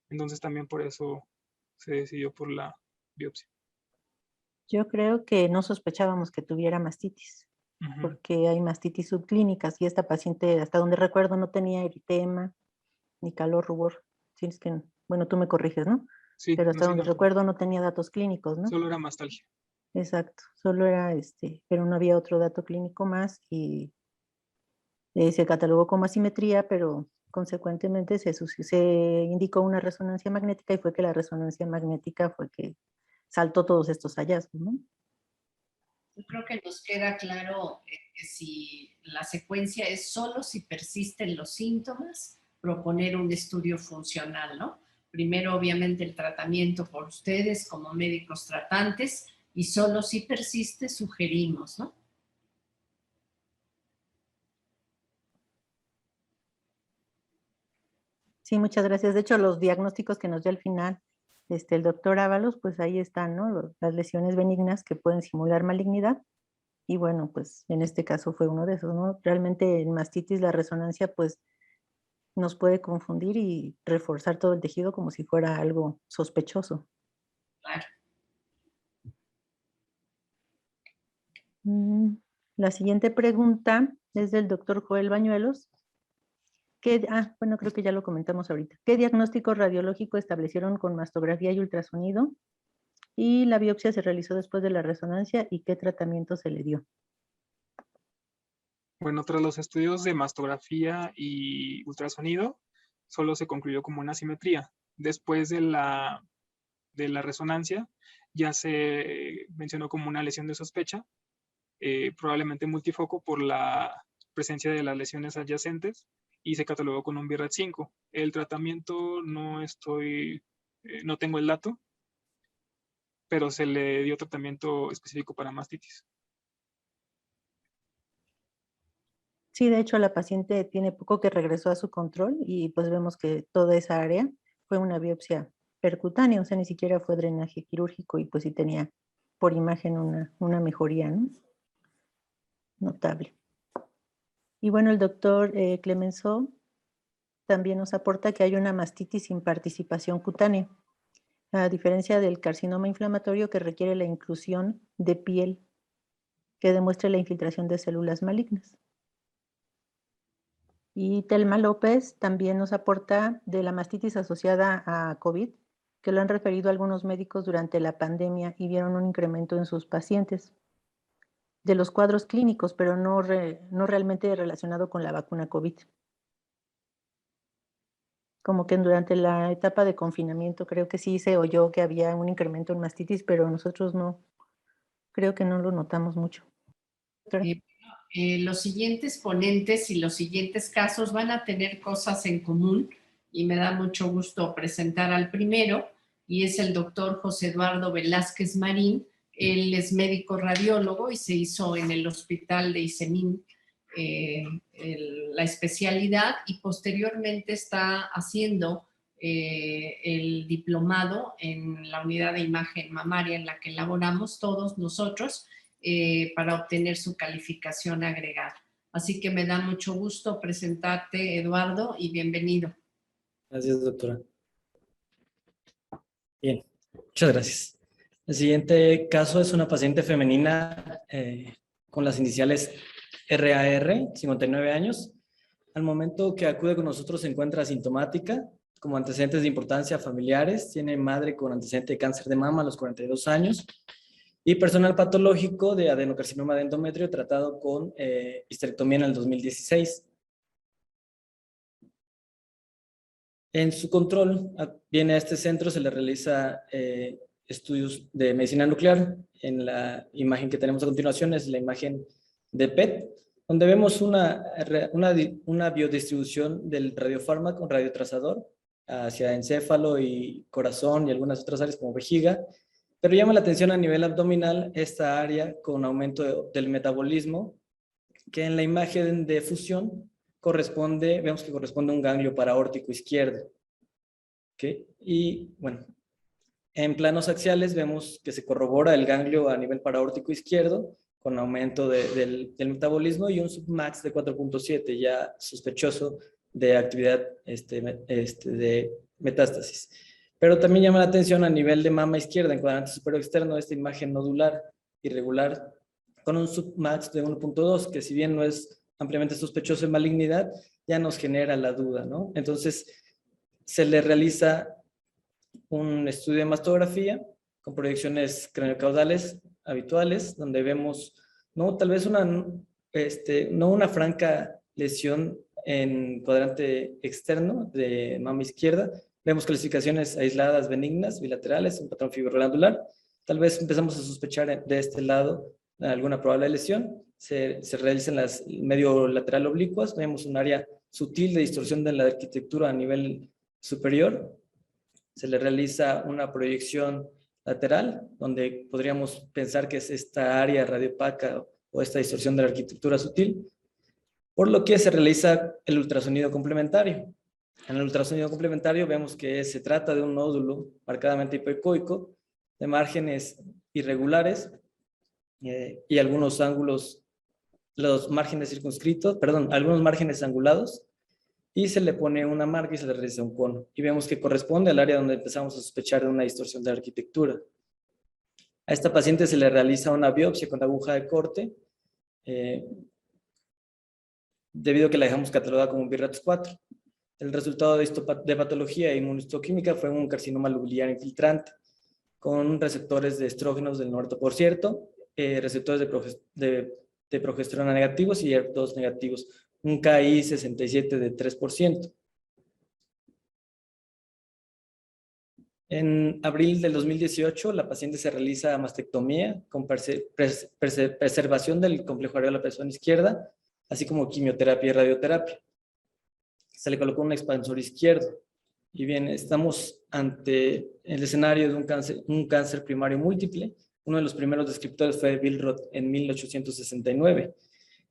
Entonces también por eso se decidió por la biopsia. Yo creo que no sospechábamos que tuviera mastitis, porque hay mastitis subclínicas y esta paciente, hasta donde recuerdo, no tenía eritema, ni calor, rubor. Sí, es que, bueno, tú me corriges, ¿no? Sí, pero hasta no, donde no, recuerdo no tenía datos clínicos, ¿no? Solo era mastalgia. Exacto, solo era pero no había otro dato clínico más y se catalogó como asimetría, pero consecuentemente se indicó una resonancia magnética y fue que la resonancia magnética fue que saltó todos estos hallazgos, ¿no? Yo creo que nos queda claro que si la secuencia es solo si persisten los síntomas, proponer un estudio funcional, ¿no? Primero, obviamente, el tratamiento por ustedes como médicos tratantes y solo si persiste, sugerimos, ¿no? Sí, muchas gracias. De hecho, los diagnósticos que nos dio al final el doctor Ábalos, pues ahí están, ¿no? Las lesiones benignas que pueden simular malignidad. Y bueno, pues en este caso fue uno de esos, ¿no? Realmente en mastitis la resonancia, pues, nos puede confundir y reforzar todo el tejido como si fuera algo sospechoso. Claro. La siguiente pregunta es del doctor Joel Bañuelos. Bueno, creo que ya lo comentamos ahorita. ¿Qué diagnóstico radiológico establecieron con mastografía y ultrasonido? Y la biopsia se realizó después de la resonancia y qué tratamiento se le dio. Bueno, tras los estudios de mastografía y ultrasonido, solo se concluyó como una asimetría. Después de la resonancia, ya se mencionó como una lesión de sospecha, probablemente multifoco por la presencia de las lesiones adyacentes, y se catalogó con un BRAF 5. El tratamiento no tengo el dato, pero se le dio tratamiento específico para mastitis. Sí, de hecho la paciente tiene poco que regresó a su control y pues vemos que toda esa área fue una biopsia percutánea, o sea, ni siquiera fue drenaje quirúrgico y pues sí tenía por imagen una mejoría, ¿no? Notable. Y bueno, el doctor Clemenceau también nos aporta que hay una mastitis sin participación cutánea, a diferencia del carcinoma inflamatorio que requiere la inclusión de piel que demuestre la infiltración de células malignas. Y Telma López también nos aporta de la mastitis asociada a COVID, que lo han referido algunos médicos durante la pandemia y vieron un incremento en sus pacientes de los cuadros clínicos, pero no realmente relacionado con la vacuna COVID. Como que durante la etapa de confinamiento creo que sí se oyó que había un incremento en mastitis, pero nosotros no, creo que no lo notamos mucho. Los siguientes ponentes y los siguientes casos van a tener cosas en común y me da mucho gusto presentar al primero, y es el doctor José Eduardo Velázquez Marín. Él es médico radiólogo y se hizo en el hospital de Isemín la especialidad, y posteriormente está haciendo el diplomado en la unidad de imagen mamaria en la que elaboramos todos nosotros para obtener su calificación agregada. Así que me da mucho gusto presentarte, Eduardo, y bienvenido. Gracias, doctora. Bien, muchas gracias. El siguiente caso es una paciente femenina con las iniciales RAR, 59 años. Al momento que acude con nosotros se encuentra asintomática, como antecedentes de importancia familiares. Tiene madre con antecedente de cáncer de mama a los 42 años y personal patológico de adenocarcinoma de endometrio tratado con histerectomía en el 2016. En su control, viene a este centro, se le realiza estudios de medicina nuclear. En la imagen que tenemos a continuación es la imagen de PET, donde vemos una biodistribución del radiofármaco, un radiotrazador, hacia encéfalo y corazón y algunas otras áreas como vejiga, pero llama la atención a nivel abdominal esta área con aumento del metabolismo, que en la imagen de fusión vemos que corresponde a un ganglio paraórtico izquierdo. ¿Okay? Y bueno, en planos axiales vemos que se corrobora el ganglio a nivel paraórtico izquierdo con aumento del metabolismo y un submax de 4.7, ya sospechoso de actividad de metástasis. Pero también llama la atención a nivel de mama izquierda, en cuadrante superior externo, esta imagen nodular irregular con un submax de 1.2, que si bien no es ampliamente sospechoso de malignidad, ya nos genera la duda, ¿no? Entonces, se le realiza un estudio de mastografía con proyecciones craniocaudales habituales, donde vemos, no, tal vez no una franca lesión en cuadrante externo de mama izquierda. Vemos calcificaciones aisladas benignas, bilaterales, un patrón fibroglandular. Tal vez empezamos a sospechar de este lado alguna probable lesión. Se realizan las medio lateral oblicuas. Vemos un área sutil de distorsión de la arquitectura a nivel superior. Se le realiza una proyección lateral, donde podríamos pensar que es esta área radiopaca o esta distorsión de la arquitectura sutil, por lo que se realiza el ultrasonido complementario. En el ultrasonido complementario vemos que se trata de un nódulo marcadamente hipoecoico, de márgenes irregulares y algunos ángulos, los márgenes circunscritos, perdón, algunos márgenes angulados, y se le pone una marca y se le realiza un cono. Y vemos que corresponde al área donde empezamos a sospechar de una distorsión de la arquitectura. A esta paciente se le realiza una biopsia con aguja de corte, debido a que la dejamos catalogada como un BRAF 4. El resultado de patología inmunohistoquímica fue un carcinoma lobular infiltrante, con receptores de estrógenos del 90%, receptores de progesterona negativos y ERF2 negativos, un KI 67 de 3%. En abril del 2018, la paciente se realiza mastectomía con preservación del complejo areola pezón izquierda, así como quimioterapia y radioterapia. Se le colocó un expansor izquierdo. Y bien, estamos ante el escenario de un cáncer primario múltiple. Uno de los primeros descriptores fue Billroth en 1869.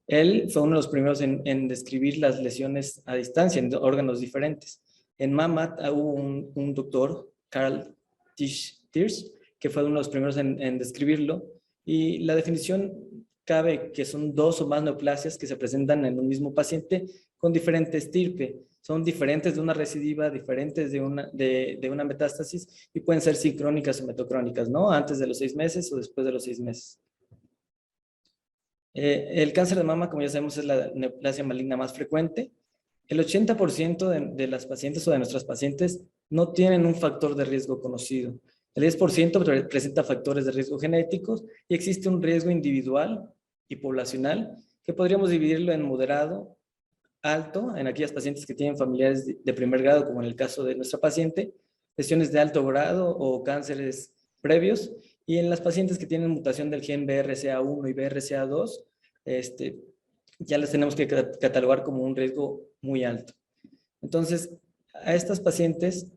Él fue uno de los primeros en describir las lesiones a distancia en órganos diferentes. En mama hubo un doctor, Carl Thiersch, que fue uno de los primeros en describirlo. Y la definición cabe que son 2 o más neoplasias que se presentan en un mismo paciente con diferente estirpe. Son diferentes de una recidiva, diferentes de una metástasis y pueden ser sincrónicas o metocrónicas, ¿no? Antes de los 6 meses o después de los 6 meses. El cáncer de mama, como ya sabemos, es la neoplasia maligna más frecuente. El 80% de las pacientes o de nuestras pacientes no tienen un factor de riesgo conocido. El 10% presenta factores de riesgo genéticos y existe un riesgo individual y poblacional que podríamos dividirlo en moderado, alto, en aquellas pacientes que tienen familiares de primer grado, como en el caso de nuestra paciente, lesiones de alto grado o cánceres previos, y en las pacientes que tienen mutación del gen BRCA1 y BRCA2, ya las tenemos que catalogar como un riesgo muy alto. Entonces, a estas pacientes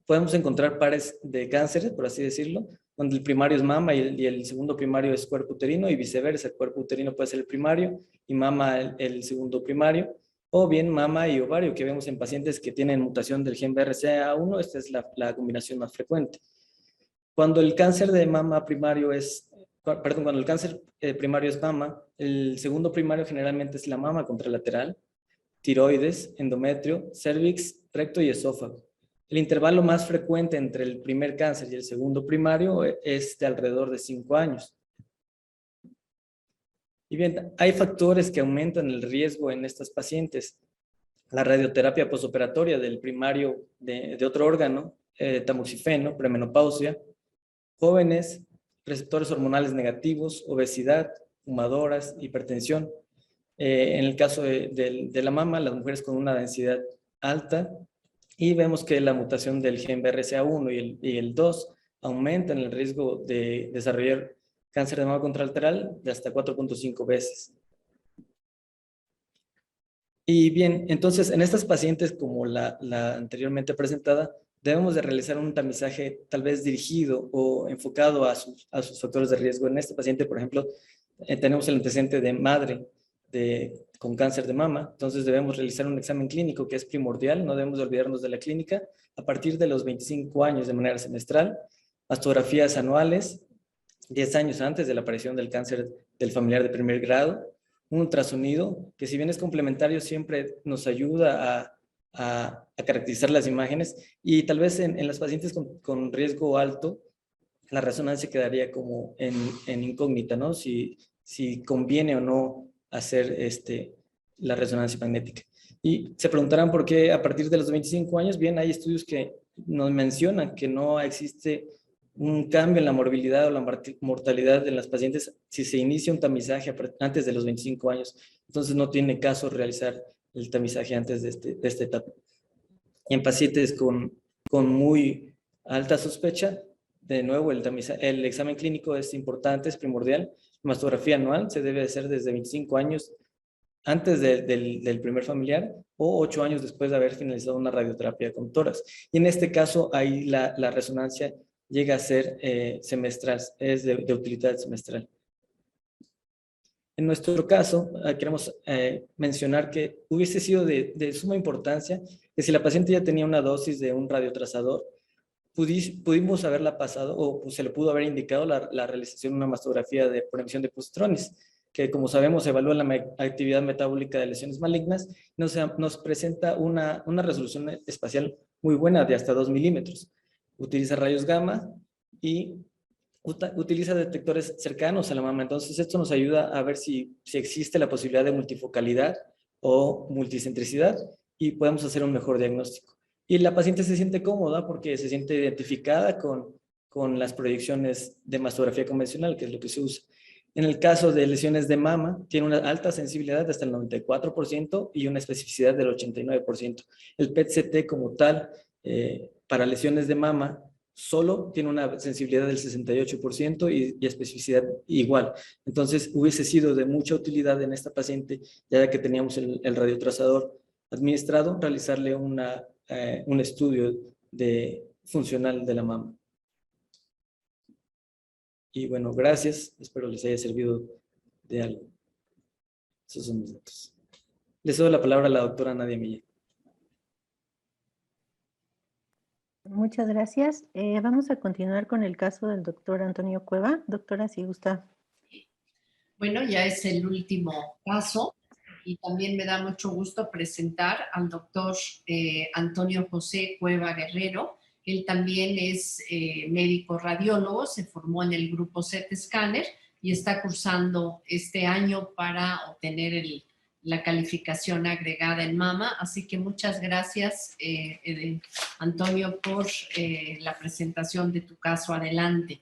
podemos encontrar pares de cánceres, por así decirlo, donde el primario es mama y el segundo primario es cuerpo uterino y viceversa. El cuerpo uterino puede ser el primario y mama el segundo primario, o bien mama y ovario, que vemos en pacientes que tienen mutación del gen BRCA1. Esta es la combinación más frecuente. Cuando el cáncer de mama primario cuando el cáncer primario es mama, el segundo primario generalmente es la mama contralateral, tiroides, endometrio, cervix, recto y esófago. El intervalo más frecuente entre el primer cáncer y el segundo primario es de alrededor de 5 años. Y bien, hay factores que aumentan el riesgo en estas pacientes. La radioterapia postoperatoria del primario de otro órgano, tamoxifeno, premenopausia, jóvenes, receptores hormonales negativos, obesidad, fumadoras, hipertensión. En el caso de la mama, las mujeres con una densidad alta, y vemos que la mutación del gen BRCA1 y el 2 aumentan el riesgo de desarrollar cáncer de mama contralateral de hasta 4.5 veces. Y bien, entonces en estas pacientes como la anteriormente presentada, debemos de realizar un tamizaje tal vez dirigido o enfocado a sus factores de riesgo. En este paciente, por ejemplo, tenemos el antecedente de madre con cáncer de mama, entonces debemos realizar un examen clínico que es primordial, no debemos de olvidarnos de la clínica, a partir de los 25 años de manera semestral, mastografías anuales, 10 años antes de la aparición del cáncer del familiar de primer grado, un ultrasonido, que si bien es complementario, siempre nos ayuda a caracterizar las imágenes, y tal vez en las pacientes con riesgo alto, la resonancia quedaría como en incógnita, ¿no? Si conviene o no hacer la resonancia magnética. Y se preguntarán por qué a partir de los 25 años, bien, hay estudios que nos mencionan que no existe un cambio en la morbilidad o la mortalidad en las pacientes si se inicia un tamizaje antes de los 25 años. Entonces no tiene caso realizar el tamizaje antes de esta etapa. Y en pacientes con muy alta sospecha, de nuevo el examen clínico es importante, es primordial. La mastografía anual se debe hacer desde 25 años antes del primer familiar o 8 años después de haber finalizado una radioterapia con tórax. Y en este caso, ahí la resonancia llega a ser semestral, es de utilidad semestral. En nuestro caso, queremos mencionar que hubiese sido de suma importancia que si la paciente ya tenía una dosis de un radiotrazador, pudimos haberla pasado o se le pudo haber indicado la realización de una mastografía de prevención de positrones, que como sabemos evalúa la actividad metabólica de lesiones malignas, nos presenta una resolución espacial muy buena de hasta 2 milímetros. Utiliza rayos gamma y utiliza detectores cercanos a la mama. Entonces esto nos ayuda a ver si existe la posibilidad de multifocalidad o multicentricidad y podemos hacer un mejor diagnóstico. Y la paciente se siente cómoda porque se siente identificada con las proyecciones de mastografía convencional, que es lo que se usa. En el caso de lesiones de mama, tiene una alta sensibilidad de hasta el 94% y una especificidad del 89%. El PET-CT como tal, para lesiones de mama, solo tiene una sensibilidad del 68% y especificidad igual. Entonces, hubiese sido de mucha utilidad en esta paciente, ya que teníamos el radiotrazador administrado, realizarle un estudio funcional de la mama. Y bueno, gracias. Espero les haya servido de algo. Esos son mis datos. Les doy la palabra a la doctora Nadia Millán. Muchas gracias. Vamos a continuar con el caso del doctor Antonio Cueva. Doctora, si gusta. Bueno, ya es el último caso y también me da mucho gusto presentar al doctor Antonio José Cueva Guerrero. Él también es médico radiólogo, se formó en el grupo CT Scanner y está cursando este año para obtener la calificación agregada en mama. Así que muchas gracias, Antonio, por la presentación de tu caso. Adelante.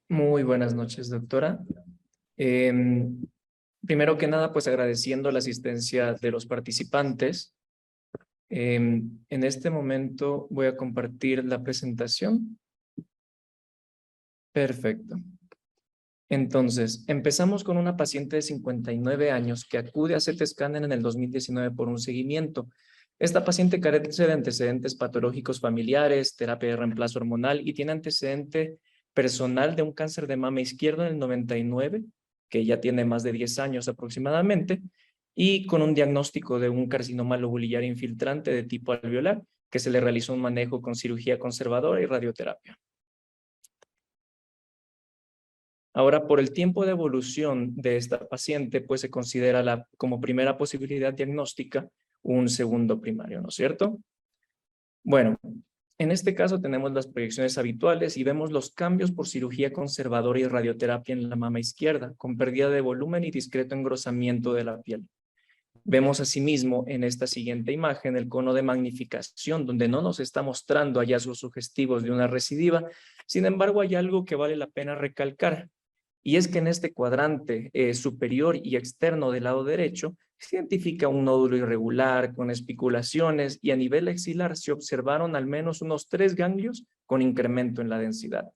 Muy buenas noches, doctora. Primero que nada, pues agradeciendo la asistencia de los participantes. En este momento voy a compartir la presentación. Perfecto. Entonces, empezamos con una paciente de 59 años que acude a CT Scanner en el 2019 por un seguimiento. Esta paciente carece de antecedentes patológicos familiares, terapia de reemplazo hormonal y tiene antecedente personal de un cáncer de mama izquierdo en el 99, que ya tiene más de 10 años aproximadamente, y con un diagnóstico de un carcinoma lobulillar infiltrante de tipo alveolar, que se le realizó un manejo con cirugía conservadora y radioterapia. Ahora, por el tiempo de evolución de esta paciente, pues se considera como primera posibilidad diagnóstica un segundo primario, ¿no es cierto? Bueno, en este caso tenemos las proyecciones habituales y vemos los cambios por cirugía conservadora y radioterapia en la mama izquierda, con pérdida de volumen y discreto engrosamiento de la piel. Vemos asimismo en esta siguiente imagen el cono de magnificación, donde no nos está mostrando hallazgos sugestivos de una recidiva. Sin embargo, hay algo que vale la pena recalcar, y es que en este cuadrante superior y externo del lado derecho se identifica un nódulo irregular con espiculaciones y a nivel axilar se observaron al menos unos 3 ganglios con incremento en la densidad.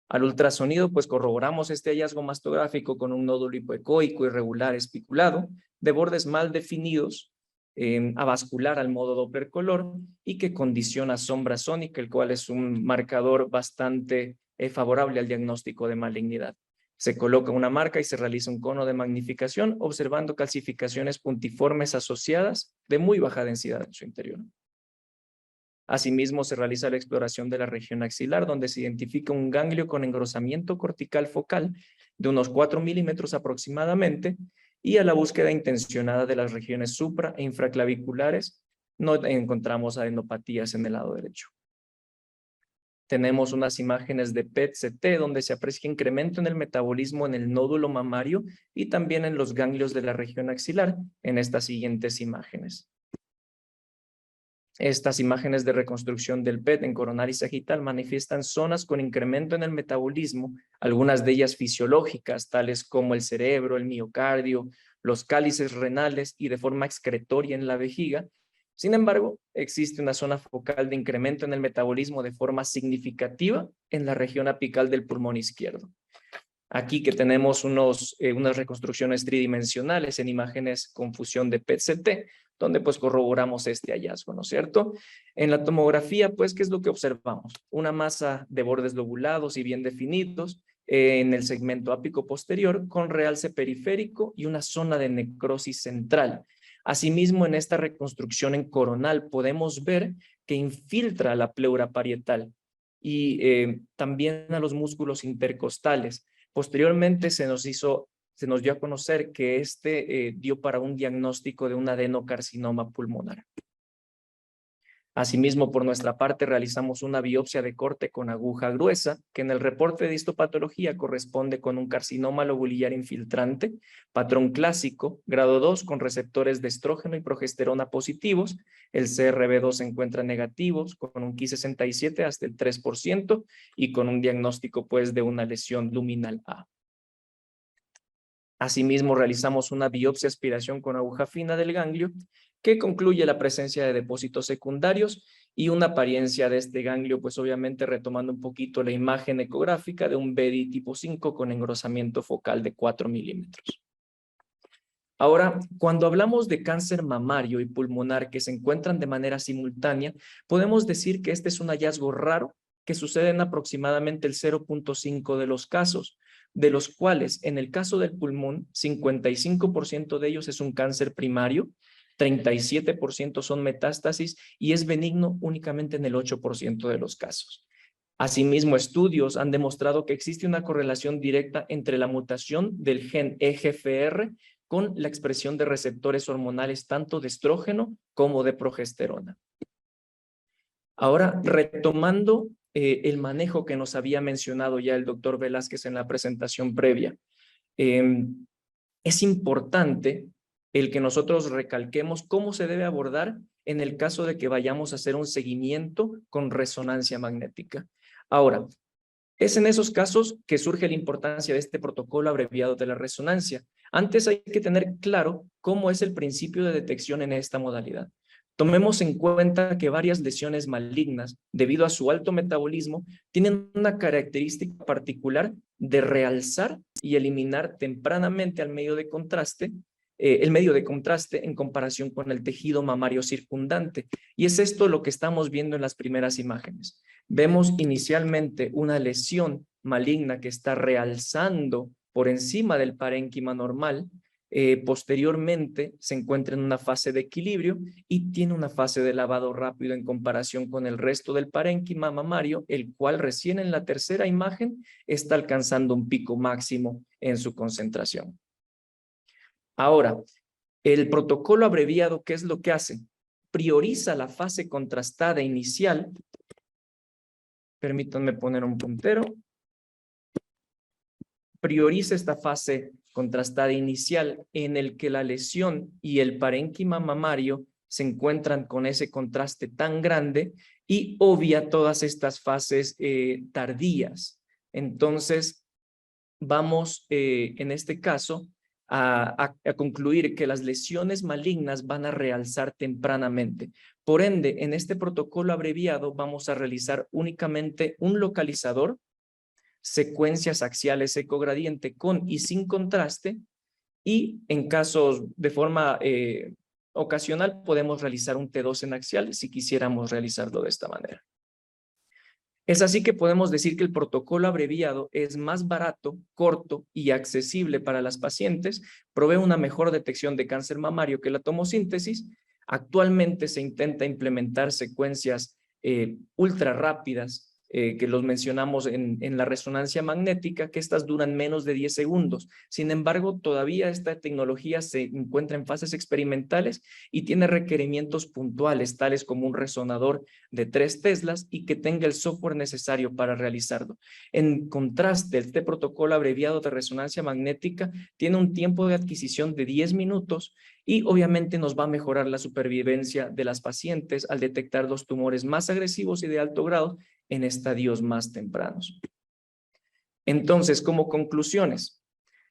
Al ultrasonido, pues corroboramos este hallazgo mastográfico con un nódulo hipoecoico irregular espiculado, de bordes mal definidos, avascular al modo Doppler color y que condiciona sombra sónica, el cual es un marcador bastante favorable al diagnóstico de malignidad. Se coloca una marca y se realiza un cono de magnificación observando calcificaciones puntiformes asociadas de muy baja densidad en su interior. Asimismo, se realiza la exploración de la región axilar, donde se identifica un ganglio con engrosamiento cortical focal de unos 4 milímetros aproximadamente, y a la búsqueda intencionada de las regiones supra e infraclaviculares no encontramos adenopatías en el lado derecho. Tenemos unas imágenes de PET-CT donde se aprecia incremento en el metabolismo en el nódulo mamario y también en los ganglios de la región axilar en estas siguientes imágenes. Estas imágenes de reconstrucción del PET en coronaria y sagital manifiestan zonas con incremento en el metabolismo, algunas de ellas fisiológicas, tales como el cerebro, el miocardio, los cálices renales y de forma excretoria en la vejiga. Sin embargo, existe una zona focal de incremento en el metabolismo de forma significativa en la región apical del pulmón izquierdo. Aquí que tenemos unas reconstrucciones tridimensionales en imágenes con fusión de PET-CT, donde pues corroboramos este hallazgo, ¿no es cierto? En la tomografía, pues, ¿qué es lo que observamos? Una masa de bordes lobulados y bien definidos en el segmento ápico posterior con realce periférico y una zona de necrosis central. Asimismo, en esta reconstrucción en coronal podemos ver que infiltra la pleura parietal y también a los músculos intercostales. Posteriormente se nos dio a conocer que dio para un diagnóstico de un adenocarcinoma pulmonar. Asimismo, por nuestra parte, realizamos una biopsia de corte con aguja gruesa, que en el reporte de histopatología corresponde con un carcinoma lobulillar infiltrante, patrón clásico, grado 2, con receptores de estrógeno y progesterona positivos. El CRB2 se encuentra negativos, con un Ki67 hasta el 3% y con un diagnóstico, pues, de una lesión luminal A. Asimismo, realizamos una biopsia aspiración con aguja fina del ganglio, que concluye la presencia de depósitos secundarios y una apariencia de este ganglio, pues obviamente retomando un poquito la imagen ecográfica de un BEDI tipo 5 con engrosamiento focal de 4 milímetros. Ahora, cuando hablamos de cáncer mamario y pulmonar que se encuentran de manera simultánea, podemos decir que este es un hallazgo raro que sucede en aproximadamente el 0.5 de los casos, de los cuales en el caso del pulmón, 55% de ellos es un cáncer primario, 37% son metástasis y es benigno únicamente en el 8% de los casos. Asimismo, estudios han demostrado que existe una correlación directa entre la mutación del gen EGFR con la expresión de receptores hormonales tanto de estrógeno como de progesterona. Ahora, retomando el manejo que nos había mencionado ya el doctor Velázquez en la presentación previa, es importante el que nosotros recalquemos cómo se debe abordar en el caso de que vayamos a hacer un seguimiento con resonancia magnética. Ahora, es en esos casos que surge la importancia de este protocolo abreviado de la resonancia. Antes hay que tener claro cómo es el principio de detección en esta modalidad. Tomemos en cuenta que varias lesiones malignas, debido a su alto metabolismo, tienen una característica particular de realzar y eliminar tempranamente el medio de contraste en comparación con el tejido mamario circundante. Y es esto lo que estamos viendo en las primeras imágenes. Vemos inicialmente una lesión maligna que está realzando por encima del parénquima normal. Posteriormente se encuentra en una fase de equilibrio y tiene una fase de lavado rápido en comparación con el resto del parénquima mamario, el cual recién en la tercera imagen está alcanzando un pico máximo en su concentración. Ahora, el protocolo abreviado, ¿qué es lo que hace? Prioriza la fase contrastada inicial. Permítanme poner un puntero. Prioriza esta fase contrastada inicial en el que la lesión y el parénquima mamario se encuentran con ese contraste tan grande y obvia todas estas fases tardías. Entonces, vamos en este caso a concluir que las lesiones malignas van a realzar tempranamente. Por ende, en este protocolo abreviado vamos a realizar únicamente un localizador secuencias axiales ecogradiente con y sin contraste, y en casos de forma ocasional podemos realizar un T2 en axial si quisiéramos realizarlo de esta manera. Es así que podemos decir que el protocolo abreviado es más barato, corto y accesible para las pacientes, provee una mejor detección de cáncer mamario que la tomosíntesis. Actualmente se intenta implementar secuencias ultra rápidas, que los mencionamos en la resonancia magnética, que estas duran menos de 10 segundos. Sin embargo, todavía esta tecnología se encuentra en fases experimentales y tiene requerimientos puntuales, tales como un resonador de 3 teslas y que tenga el software necesario para realizarlo. En contraste, este protocolo abreviado de resonancia magnética tiene un tiempo de adquisición de 10 minutos y obviamente nos va a mejorar la supervivencia de las pacientes al detectar los tumores más agresivos y de alto grado en estadios más tempranos. Entonces, como conclusiones,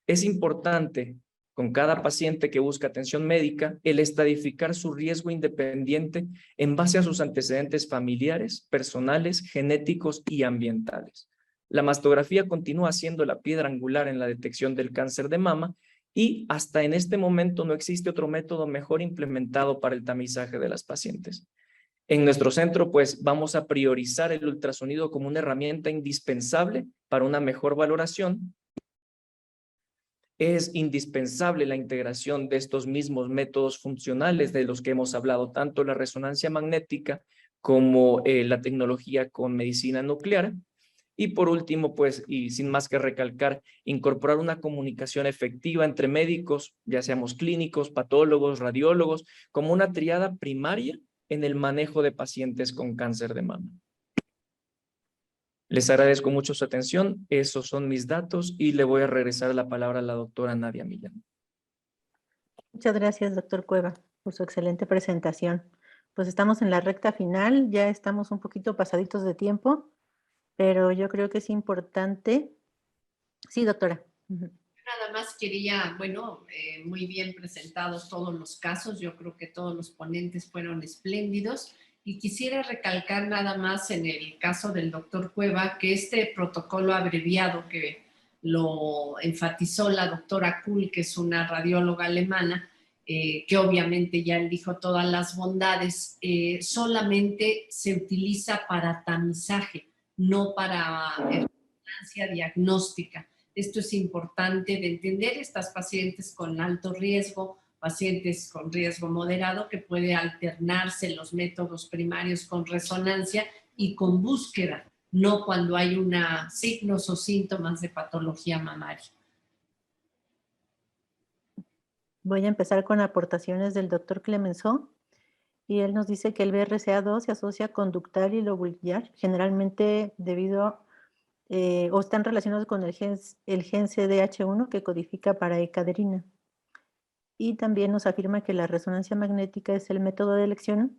es importante con cada paciente que busca atención médica el estadificar su riesgo independiente en base a sus antecedentes familiares, personales, genéticos y ambientales. La mastografía continúa siendo la piedra angular en la detección del cáncer de mama y hasta en este momento no existe otro método mejor implementado para el tamizaje de las pacientes. En nuestro centro, pues, vamos a priorizar el ultrasonido como una herramienta indispensable para una mejor valoración. Es indispensable la integración de estos mismos métodos funcionales de los que hemos hablado, tanto la resonancia magnética como la tecnología con medicina nuclear. Y por último, pues, y sin más que recalcar, incorporar una comunicación efectiva entre médicos, ya seamos clínicos, patólogos, radiólogos, como una triada primaria en el manejo de pacientes con cáncer de mama. Les agradezco mucho su atención, esos son mis datos y le voy a regresar la palabra a la doctora Nadia Millán. Muchas gracias, doctor Cueva, por su excelente presentación. Pues estamos en la recta final, ya estamos un poquito pasaditos de tiempo, pero yo creo que es importante. Sí, doctora. Nada más quería, bueno, muy bien presentados todos los casos, yo creo que todos los ponentes fueron espléndidos y quisiera recalcar nada más en el caso del doctor Cueva que este protocolo abreviado que lo enfatizó la doctora Kuhl, que es una radióloga alemana, que obviamente ya él dijo todas las bondades, solamente se utiliza para tamizaje, no para resonancia diagnóstica. Esto es importante de entender, estas pacientes con alto riesgo, pacientes con riesgo moderado, que puede alternarse los métodos primarios con resonancia y con búsqueda, no cuando hay signos o síntomas de patología mamaria. Voy a empezar con aportaciones del doctor Clemenceau. Y él nos dice que el BRCA2 se asocia conductal y lobular, generalmente debido o están relacionados con el gen CDH1 que codifica para E-cadherina. Y también nos afirma que la resonancia magnética es el método de elección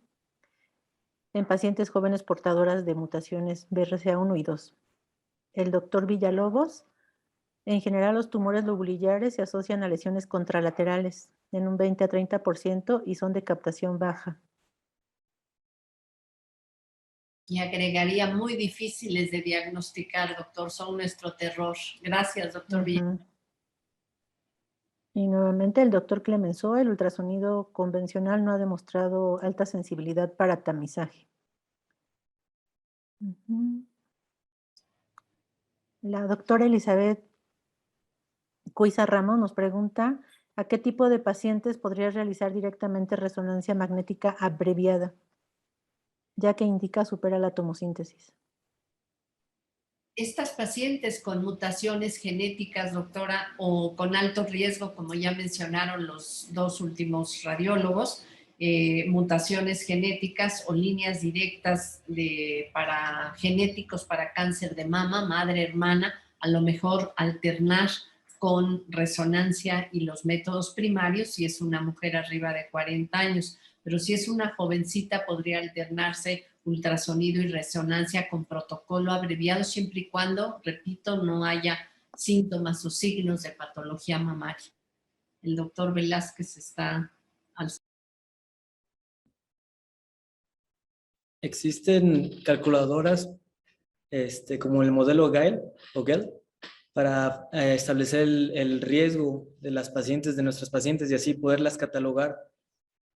en pacientes jóvenes portadoras de mutaciones BRCA1 y 2. El doctor Villalobos, en general los tumores lobulillares se asocian a lesiones contralaterales en un 20 a 30% y son de captación baja. Y agregaría muy difíciles de diagnosticar, doctor, son nuestro terror. Gracias, doctor Villalobos. Y nuevamente el doctor Clemenceau, el ultrasonido convencional no ha demostrado alta sensibilidad para tamizaje. La doctora Elizabeth Cuiza Ramos nos pregunta ¿a qué tipo de pacientes podría realizar directamente resonancia magnética abreviada, ya que indica supera la tomosíntesis? Estas pacientes con mutaciones genéticas, doctora, o con alto riesgo, como ya mencionaron los dos últimos radiólogos, mutaciones genéticas o líneas directas para genéticos para cáncer de mama, madre, hermana, a lo mejor alternar con resonancia y los métodos primarios si es una mujer arriba de 40 años, pero si es una jovencita podría alternarse ultrasonido y resonancia con protocolo abreviado siempre y cuando, repito, no haya síntomas o signos de patología mamaria. El doctor Velázquez está al... Existen calculadoras como el modelo GAIL o GEL, para establecer el riesgo de las pacientes, de nuestras pacientes, y así poderlas catalogar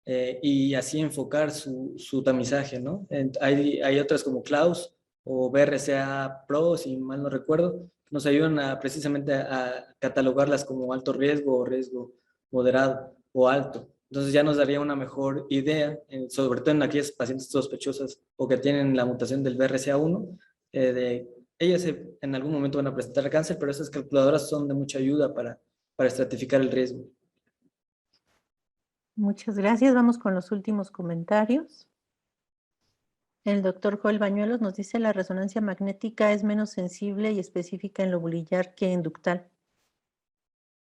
y así enfocar su tamizaje, ¿no? Hay otras como Klaus o BRCA Pro, si mal no recuerdo, que nos ayudan precisamente a catalogarlas como alto riesgo o riesgo moderado o alto. Entonces ya nos daría una mejor idea, sobre todo en aquellas pacientes sospechosas o que tienen la mutación del BRCA1, de ellas en algún momento van a presentar cáncer, pero esas calculadoras son de mucha ayuda para estratificar el riesgo. Muchas gracias. Vamos con los últimos comentarios. El doctor Joel Bañuelos nos dice: la resonancia magnética es menos sensible y específica en lobulillar que en ductal,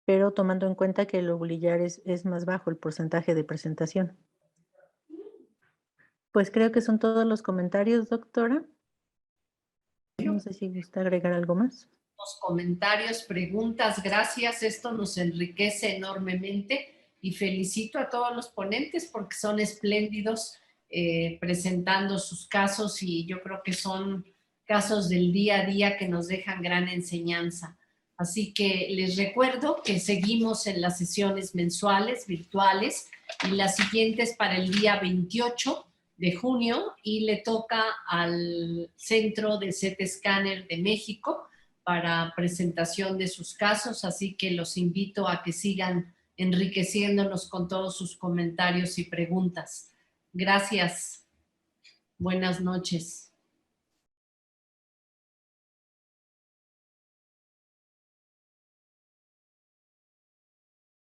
pero tomando en cuenta que el lobulillar es más bajo el porcentaje de presentación. Pues creo que son todos los comentarios, doctora. No sé si gusta agregar algo más. Los comentarios, preguntas, gracias. Esto nos enriquece enormemente y felicito a todos los ponentes porque son espléndidos presentando sus casos, y yo creo que son casos del día a día que nos dejan gran enseñanza. Así que les recuerdo que seguimos en las sesiones mensuales virtuales, y las siguientes para el día 28 de junio, y le toca al Centro de CT Scanner de México para presentación de sus casos, así que los invito a que sigan enriqueciéndonos con todos sus comentarios y preguntas. Gracias. Buenas noches.